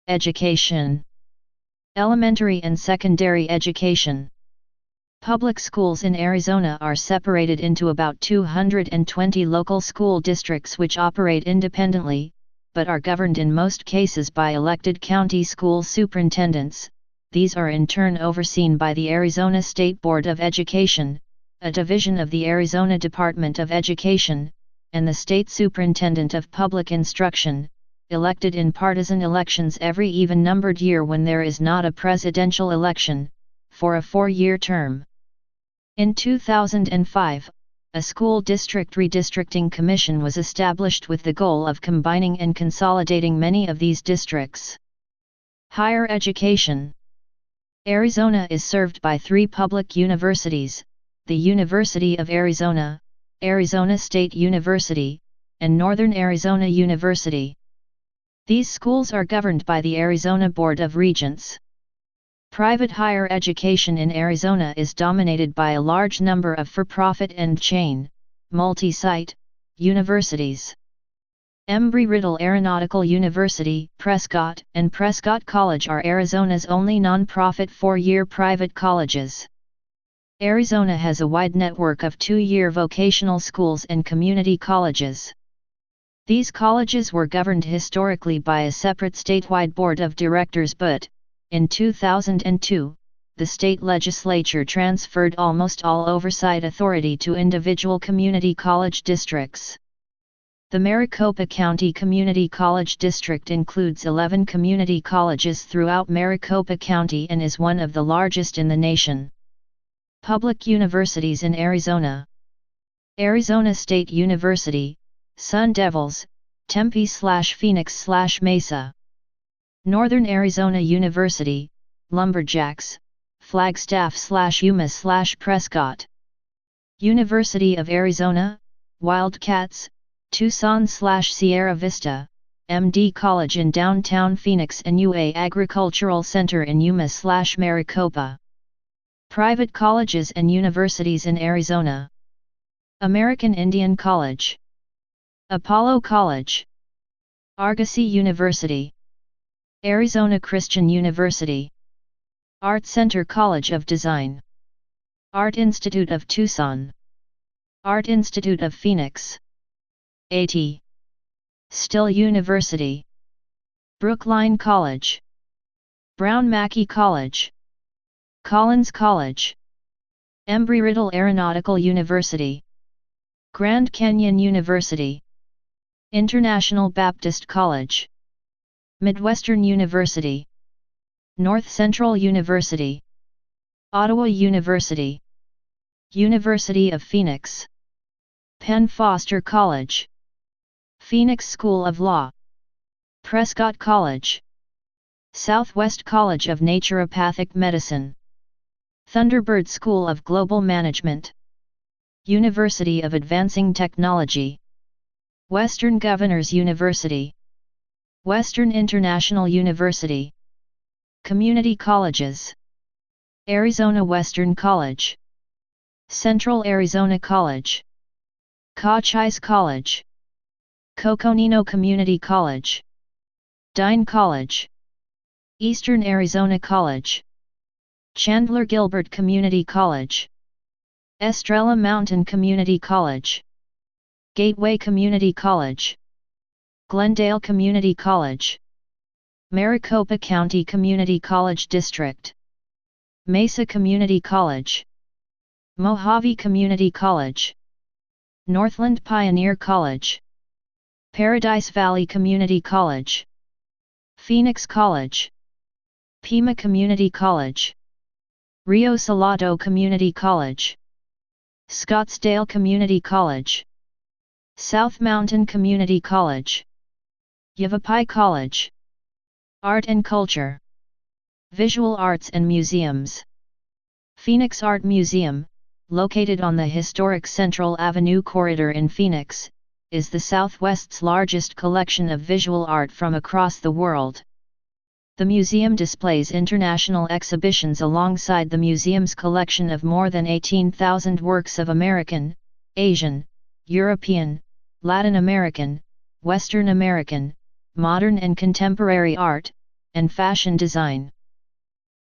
Education. Elementary and secondary education. Public schools in Arizona are separated into about 220 local school districts which operate independently, but are governed in most cases by elected county school superintendents. These are in turn overseen by the Arizona State Board of Education, a division of the Arizona Department of Education, and the State Superintendent of Public Instruction, elected in partisan elections every even-numbered year when there is not a presidential election, for a 4-year term. In 2005, a school district redistricting commission was established with the goal of combining and consolidating many of these districts. Higher education. Arizona is served by 3 public universities: the University of Arizona, Arizona State University, and Northern Arizona University. These schools are governed by the Arizona Board of Regents. Private higher education in Arizona is dominated by a large number of for-profit and chain, multi-site, universities. Embry-Riddle Aeronautical University, Prescott, and Prescott College are Arizona's only non-profit 4-year private colleges. Arizona has a wide network of 2-year vocational schools and community colleges. These colleges were governed historically by a separate statewide board of directors, but, in 2002, the state legislature transferred almost all oversight authority to individual community college districts. The Maricopa County Community College District includes 11 community colleges throughout Maricopa County and is one of the largest in the nation. Public universities in Arizona: Arizona State University, Sun Devils, Tempe/Phoenix/Mesa. Northern Arizona University, Lumberjacks, Flagstaff/Yuma/Prescott. University of Arizona, Wildcats, Tucson/Sierra Vista, MD College in downtown Phoenix, and UA Agricultural Center in Yuma/Maricopa. Private colleges and universities in Arizona: American Indian College, Apollo College, Argosy University, Arizona Christian University, Art Center College of Design, Art Institute of Tucson, Art Institute of Phoenix, A.T. Still University, Brookline College, Brown Mackie College, Collins College, Embry-Riddle Aeronautical University, Grand Canyon University, International Baptist College, Midwestern University, North Central University, Ottawa University, University of Phoenix, Penn Foster College, Phoenix School of Law, Prescott College, Southwest College of Naturopathic Medicine, Thunderbird School of Global Management, University of Advancing Technology, Western Governors University, Western International University. Community colleges: Arizona Western College, Central Arizona College, Cochise College, Coconino Community College, Dine College, Eastern Arizona College, Chandler Gilbert Community College, Estrella Mountain Community College, Gateway Community College, Glendale Community College, Maricopa County Community College District, Mesa Community College, Mojave Community College, Northland Pioneer College, Paradise Valley Community College, Phoenix College, Pima Community College, Rio Salado Community College, Scottsdale Community College, South Mountain Community College, Yavapai College. Art and Culture: Visual Arts and Museums. Phoenix Art Museum, located on the historic Central Avenue corridor in Phoenix, is the Southwest's largest collection of visual art from across the world. The museum displays international exhibitions alongside the museum's collection of more than 18,000 works of American, Asian, European, Latin American, Western American, modern and contemporary art, and fashion design.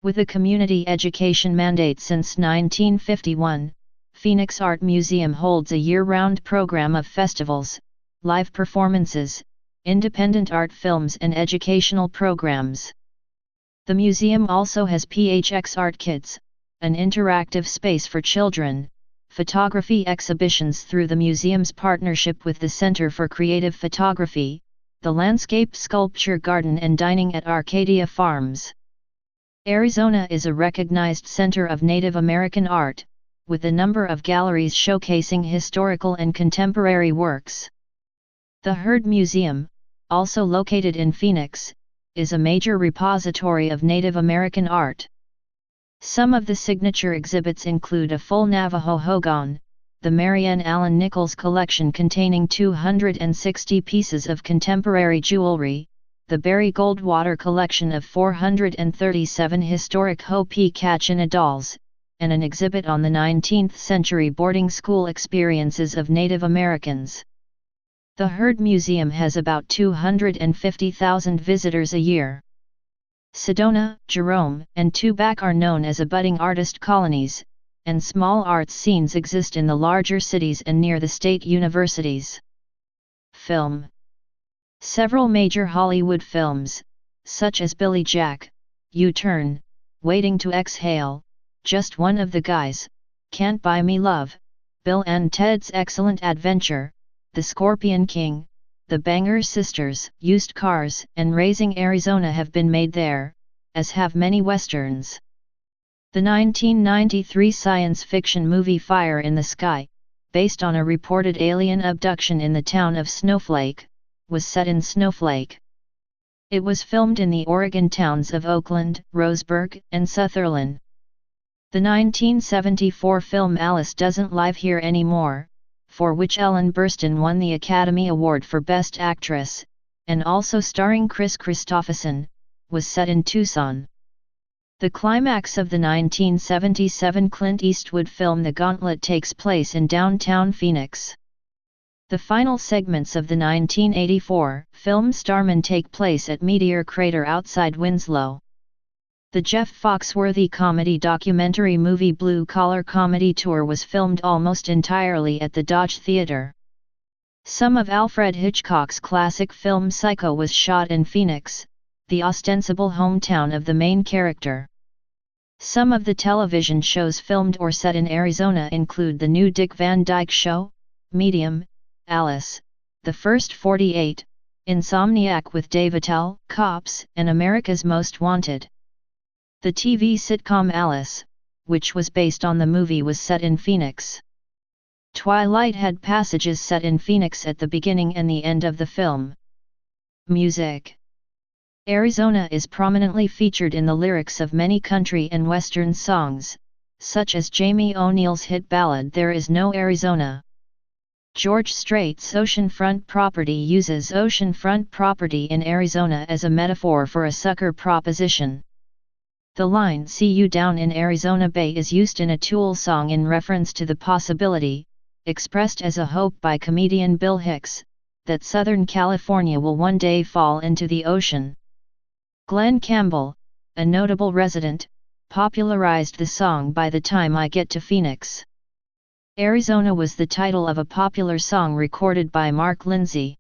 With a community education mandate since 1951, Phoenix Art Museum holds a year-round program of festivals, live performances, independent art films and educational programs. The museum also has PHX Art Kids, an interactive space for children, photography exhibitions through the museum's partnership with the Center for Creative Photography, the Landscape Sculpture Garden and dining at Arcadia Farms. Arizona is a recognized center of Native American art, with a number of galleries showcasing historical and contemporary works. The Heard Museum, also located in Phoenix, is a major repository of Native American art. Some of the signature exhibits include a full Navajo hogan, the Marianne Allen Nichols collection containing 260 pieces of contemporary jewelry, the Barry Goldwater collection of 437 historic Hopi Kachina dolls, and an exhibit on the 19th-century boarding school experiences of Native Americans. The Heard Museum has about 250,000 visitors a year. Sedona, Jerome, and Tubac are known as budding artist colonies, and small arts scenes exist in the larger cities and near the state universities. Film. Several major Hollywood films, such as Billy Jack, U-Turn, Waiting to Exhale, Just One of the Guys, Can't Buy Me Love, Bill and Ted's Excellent Adventure, The Scorpion King, The Banger Sisters, Used Cars, and Raising Arizona have been made there, as have many westerns. The 1993 science fiction movie Fire in the Sky, based on a reported alien abduction in the town of Snowflake, was set in Snowflake. It was filmed in the Oregon towns of Oakland, Roseburg, and Sutherland. The 1974 film Alice Doesn't Live Here Anymore, for which Ellen Burstyn won the Academy Award for Best Actress, and also starring Chris Christopherson, was set in Tucson. The climax of the 1977 Clint Eastwood film The Gauntlet takes place in downtown Phoenix. The final segments of the 1984 film Starman take place at Meteor Crater outside Winslow. The Jeff Foxworthy comedy documentary movie Blue Collar Comedy Tour was filmed almost entirely at the Dodge Theater. Some of Alfred Hitchcock's classic film Psycho was shot in Phoenix, the ostensible hometown of the main character. Some of the television shows filmed or set in Arizona include The New Dick Van Dyke Show, Medium, Alice, The First 48, Insomniac with Dave Attell, Cops, and America's Most Wanted. The TV sitcom Alice, which was based on the movie, was set in Phoenix. Twilight had passages set in Phoenix at the beginning and the end of the film. Music. Arizona is prominently featured in the lyrics of many country and western songs, such as Jamie O'Neill's hit ballad There Is No Arizona. George Strait's Oceanfront Property uses oceanfront property in Arizona as a metaphor for a sucker proposition. The line "See you down in Arizona Bay" is used in a Tool song in reference to the possibility, expressed as a hope by comedian Bill Hicks, that Southern California will one day fall into the ocean. Glenn Campbell, a notable resident, popularized the song By the Time I Get to Phoenix. Arizona was the title of a popular song recorded by Mark Lindsay.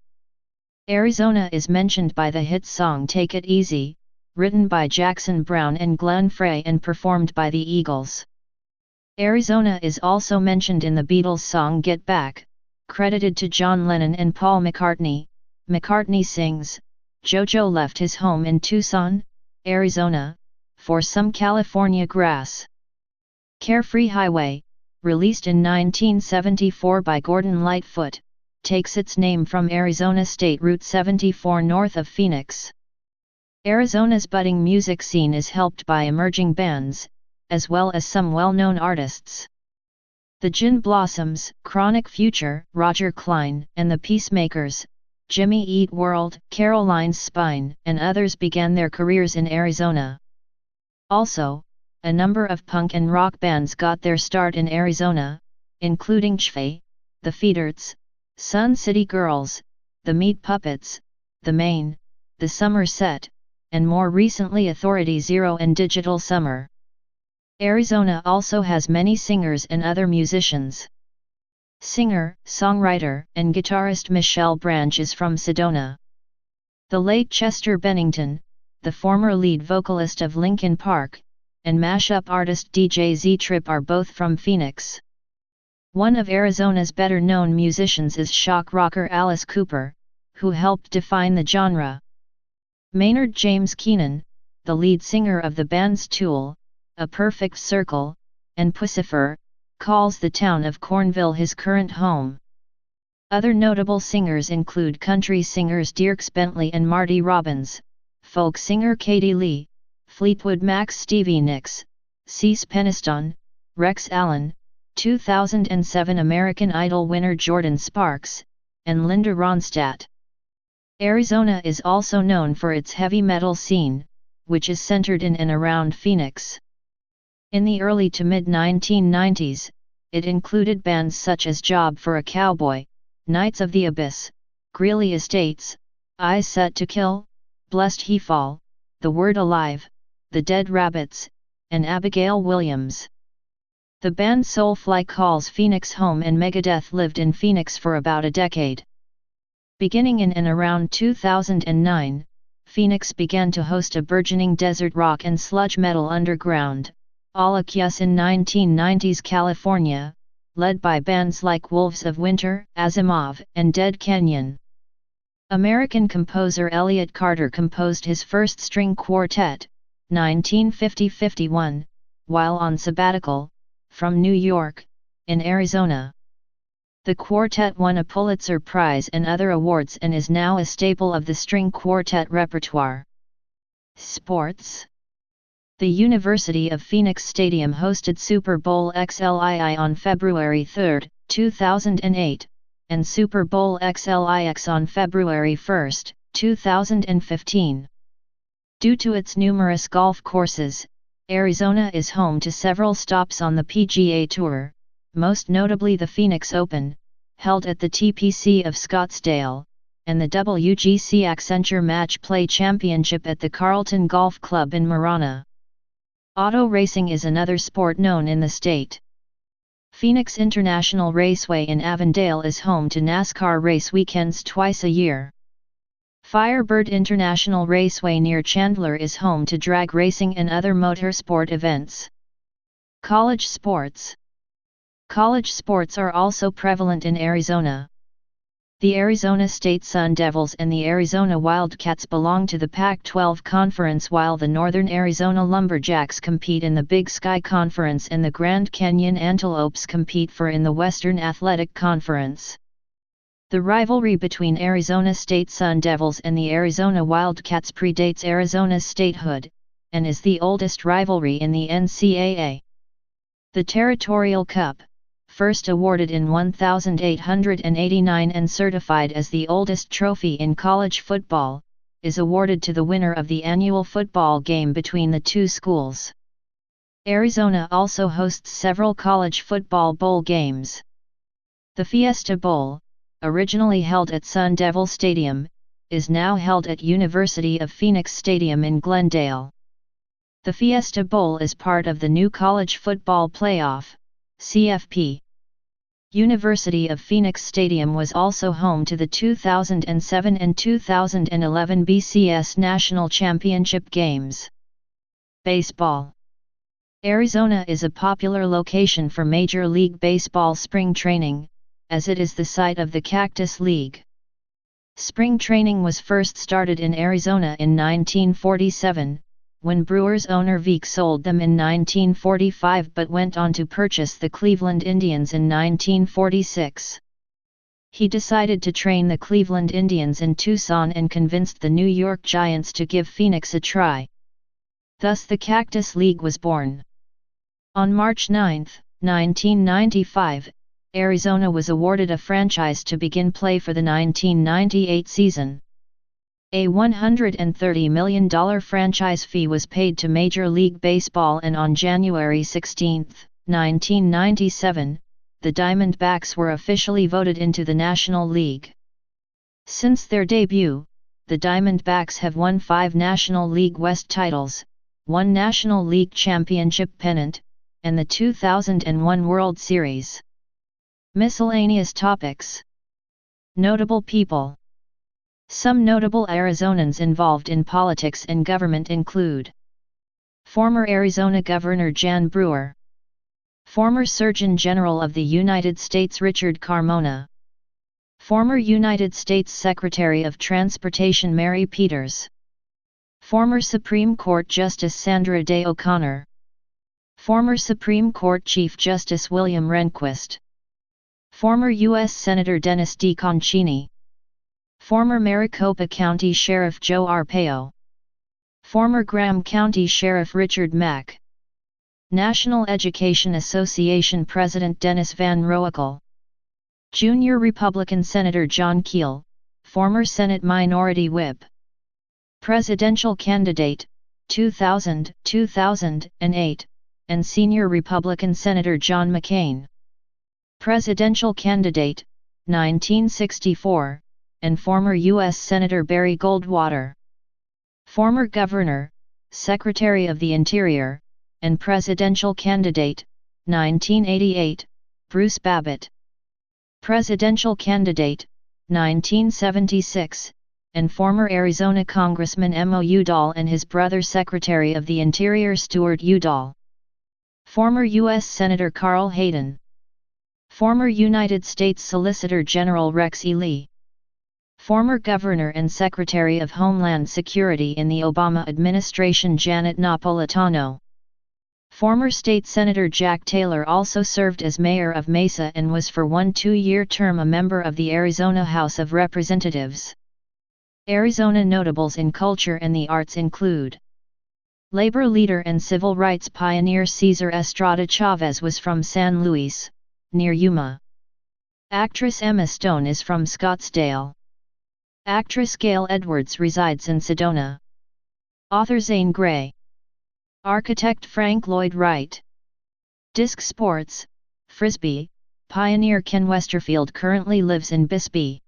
Arizona is mentioned by the hit song Take It Easy, written by Jackson Browne and Glenn Frey and performed by the Eagles. Arizona is also mentioned in the Beatles' song Get Back, credited to John Lennon and Paul McCartney. McCartney sings, "Jojo left his home in Tucson, Arizona, for some California grass." Carefree Highway, released in 1974 by Gordon Lightfoot, takes its name from Arizona State Route 74 north of Phoenix. Arizona's budding music scene is helped by emerging bands, as well as some well-known artists. The Gin Blossoms, Chronic Future, Roger Clyne, and the Peacemakers, Jimmy Eat World, Caroline's Spine, and others began their careers in Arizona. Also, a number of punk and rock bands got their start in Arizona, including Chfay, the Feederts, Sun City Girls, the Meat Puppets, the Maine, the Somerset, and more recently Authority Zero and Digital Summer. Arizona also has many singers and other musicians. Singer, songwriter, and guitarist Michelle Branch is from Sedona. The late Chester Bennington, the former lead vocalist of Linkin Park, and mashup artist DJ Z-Trip are both from Phoenix. One of Arizona's better-known musicians is shock rocker Alice Cooper, who helped define the genre. Maynard James Keenan, the lead singer of the bands Tool, A Perfect Circle, and Pussifer, calls the town of Cornville his current home. Other notable singers include country singers Dierks Bentley and Marty Robbins, folk singer Katie Lee, Fleetwood Mac's Stevie Nicks, Cease Peniston, Rex Allen, 2007 American Idol winner Jordan Sparks, and Linda Ronstadt. Arizona is also known for its heavy metal scene, which is centered in and around Phoenix. In the early to mid-1990s, it included bands such as Job for a Cowboy, Knights of the Abyss, Greeley Estates, Eyes Set to Kill, Blessed He Fall, The Word Alive, The Dead Rabbits, and Abigail Williams. The band Soulfly calls Phoenix home, and Megadeth lived in Phoenix for about a decade. Beginning in and around 2009, Phoenix began to host a burgeoning desert rock and sludge metal underground, a la Kiss in 1990s California, led by bands like Wolves of Winter, Asimov, and Dead Canyon. American composer Elliott Carter composed his first string quartet, 1950-51, while on sabbatical, from New York, in Arizona. The quartet won a Pulitzer Prize and other awards and is now a staple of the string quartet repertoire. Sports. The University of Phoenix Stadium hosted Super Bowl XLII on February 3, 2008, and Super Bowl XLIX on February 1, 2015. Due to its numerous golf courses, Arizona is home to several stops on the PGA Tour, most notably the Phoenix Open, held at the TPC of Scottsdale, and the WGC Accenture Match Play Championship at the Carlton Golf Club in Marana. Auto racing is another sport known in the state. Phoenix International Raceway in Avondale is home to NASCAR race weekends twice a year. Firebird International Raceway near Chandler is home to drag racing and other motorsport events. College sports. College sports are also prevalent in Arizona. The Arizona State Sun Devils and the Arizona Wildcats belong to the Pac-12 Conference, while the Northern Arizona Lumberjacks compete in the Big Sky Conference and the Grand Canyon Antelopes compete in the Western Athletic Conference. The rivalry between Arizona State Sun Devils and the Arizona Wildcats predates Arizona's statehood, and is the oldest rivalry in the NCAA. The Territorial Cup, first awarded in 1889 and certified as the oldest trophy in college football, is awarded to the winner of the annual football game between the two schools. Arizona also hosts several college football bowl games. The Fiesta Bowl, originally held at Sun Devil Stadium, is now held at University of Phoenix Stadium in Glendale. The Fiesta Bowl is part of the new College Football Playoff, CFP. University of Phoenix Stadium was also home to the 2007 and 2011 BCS National Championship games. Baseball. Arizona is a popular location for Major League Baseball spring training, as it is the site of the Cactus League. Spring training was first started in Arizona in 1947, when Brewers owner Veeck sold them in 1945 but went on to purchase the Cleveland Indians in 1946. He decided to train the Cleveland Indians in Tucson and convinced the New York Giants to give Phoenix a try. Thus the Cactus League was born. On March 9, 1995, Arizona was awarded a franchise to begin play for the 1998 season. A $130 million franchise fee was paid to Major League Baseball, and on January 16, 1997, the Diamondbacks were officially voted into the National League. Since their debut, the Diamondbacks have won 5 National League West titles, 1 National League Championship pennant, and the 2001 World Series. Miscellaneous topics. Notable people. Some notable Arizonans involved in politics and government include: former Arizona Governor Jan Brewer, former Surgeon General of the United States Richard Carmona, former United States Secretary of Transportation Mary Peters, former Supreme Court Justice Sandra Day O'Connor, former Supreme Court Chief Justice William Rehnquist, former U.S. Senator Dennis DeConcini, former Maricopa County Sheriff Joe Arpaio, former Graham County Sheriff Richard Mack, National Education Association President Dennis Van Roekel. Junior Republican Senator John Keel, former Senate Minority Whip. Presidential candidate, 2000-2008, and senior Republican Senator John McCain. Presidential candidate, 1964, and former U.S. Senator Barry Goldwater. Former Governor, Secretary of the Interior, and presidential candidate, 1988, Bruce Babbitt. Presidential candidate, 1976, and former Arizona Congressman Mo Udall and his brother Secretary of the Interior Stuart Udall. Former U.S. Senator Carl Hayden. Former United States Solicitor General Rex E. Lee. Former Governor and Secretary of Homeland Security in the Obama administration Janet Napolitano. Former State Senator Jack Taylor also served as mayor of Mesa and was for one 2-year term a member of the Arizona House of Representatives. Arizona notables in culture and the arts include: labor leader and civil rights pioneer Cesar Estrada Chavez was from San Luis, near Yuma. Actress Emma Stone is from Scottsdale. Actress Gail Edwards resides in Sedona. Author Zane Grey. Architect Frank Lloyd Wright. Disc sports, Frisbee, pioneer Ken Westerfield currently lives in Bisbee.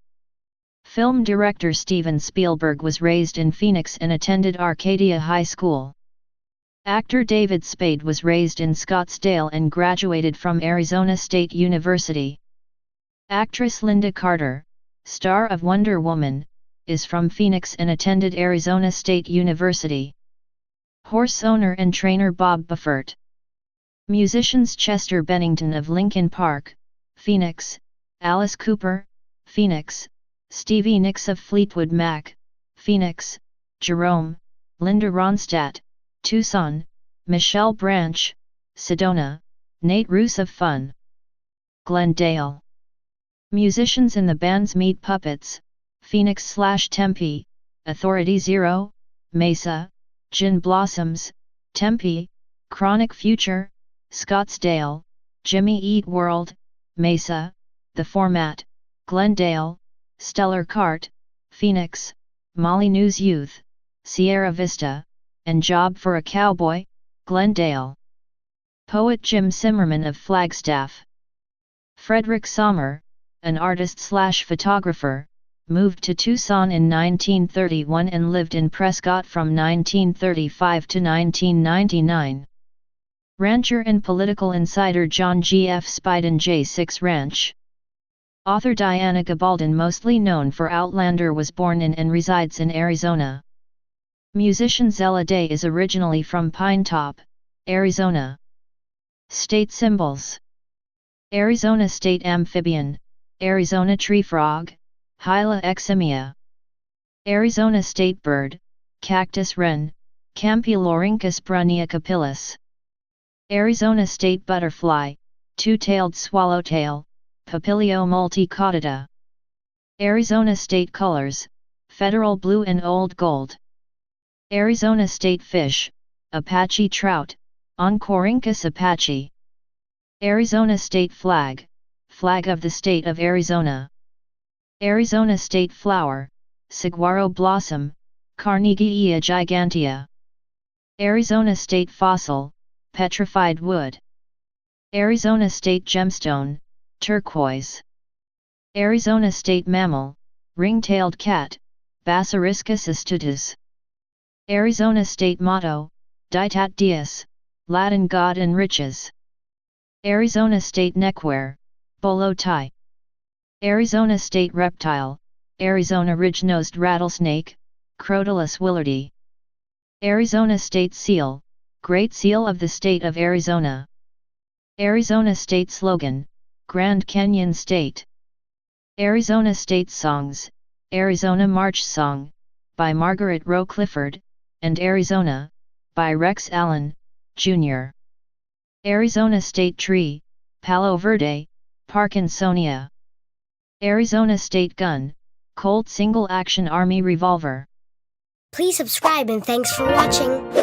Film director Steven Spielberg was raised in Phoenix and attended Arcadia High School. Actor David Spade was raised in Scottsdale and graduated from Arizona State University. Actress Linda Carter, star of Wonder Woman, is from Phoenix and attended Arizona State University. Horse owner and trainer Bob Buffett. Musicians Chester Bennington of Linkin Park, Phoenix, Alice Cooper, Phoenix, Stevie Nicks of Fleetwood Mac, Phoenix, Jerome, Linda Ronstadt, Tucson, Michelle Branch, Sedona, Nate Roos of Fun. Glendale. Musicians in the bands Meat Puppets, Phoenix/Tempe, Authority Zero, Mesa, Gin Blossoms, Tempe, Chronic Future, Scottsdale, Jimmy Eat World, Mesa, The Format, Glendale, Stellar Cart, Phoenix, Molly News Youth, Sierra Vista, and Job for a Cowboy, Glendale. Poet Jim Simmerman of Flagstaff. Frederick Sommer, an artist/photographer, moved to Tucson in 1931 and lived in Prescott from 1935 to 1999. Rancher and political insider John G. F. Spiden J6 Ranch. Author Diana Gabaldon, mostly known for Outlander, was born in and resides in Arizona. Musician Zella Day is originally from Pine Top, Arizona. State symbols: Arizona State Amphibian, Arizona Tree Frog, Hyla eximia. Arizona State Bird, Cactus Wren, Campylorhynchus brunniacapillus. Arizona State Butterfly, Two-tailed Swallowtail, Papilio multicaudata. Arizona State Colors, Federal Blue and Old Gold. Arizona State Fish, Apache Trout, Oncorhynchus apache. Arizona State Flag, Flag of the State of Arizona. Arizona State Flower, Saguaro Blossom, Carnegiea gigantea. Arizona State Fossil, Petrified Wood. Arizona State Gemstone, Turquoise. Arizona State Mammal, Ring-tailed Cat, Basiriscus astutus. Arizona State Motto, Ditat Dies, Latin God and Riches. Arizona State Neckwear, Bolo tie. Arizona State Reptile, Arizona Ridge-nosed Rattlesnake, Crotalus willardi. Arizona State Seal, Great Seal of the State of Arizona. Arizona State Slogan, Grand Canyon State. Arizona State Songs, Arizona March Song, by Margaret Rowe Clifford, and Arizona, by Rex Allen, Jr. Arizona State Tree, Palo Verde, Parkinsonia. Arizona State Gun, Colt Single Action Army Revolver. Please subscribe and thanks for watching.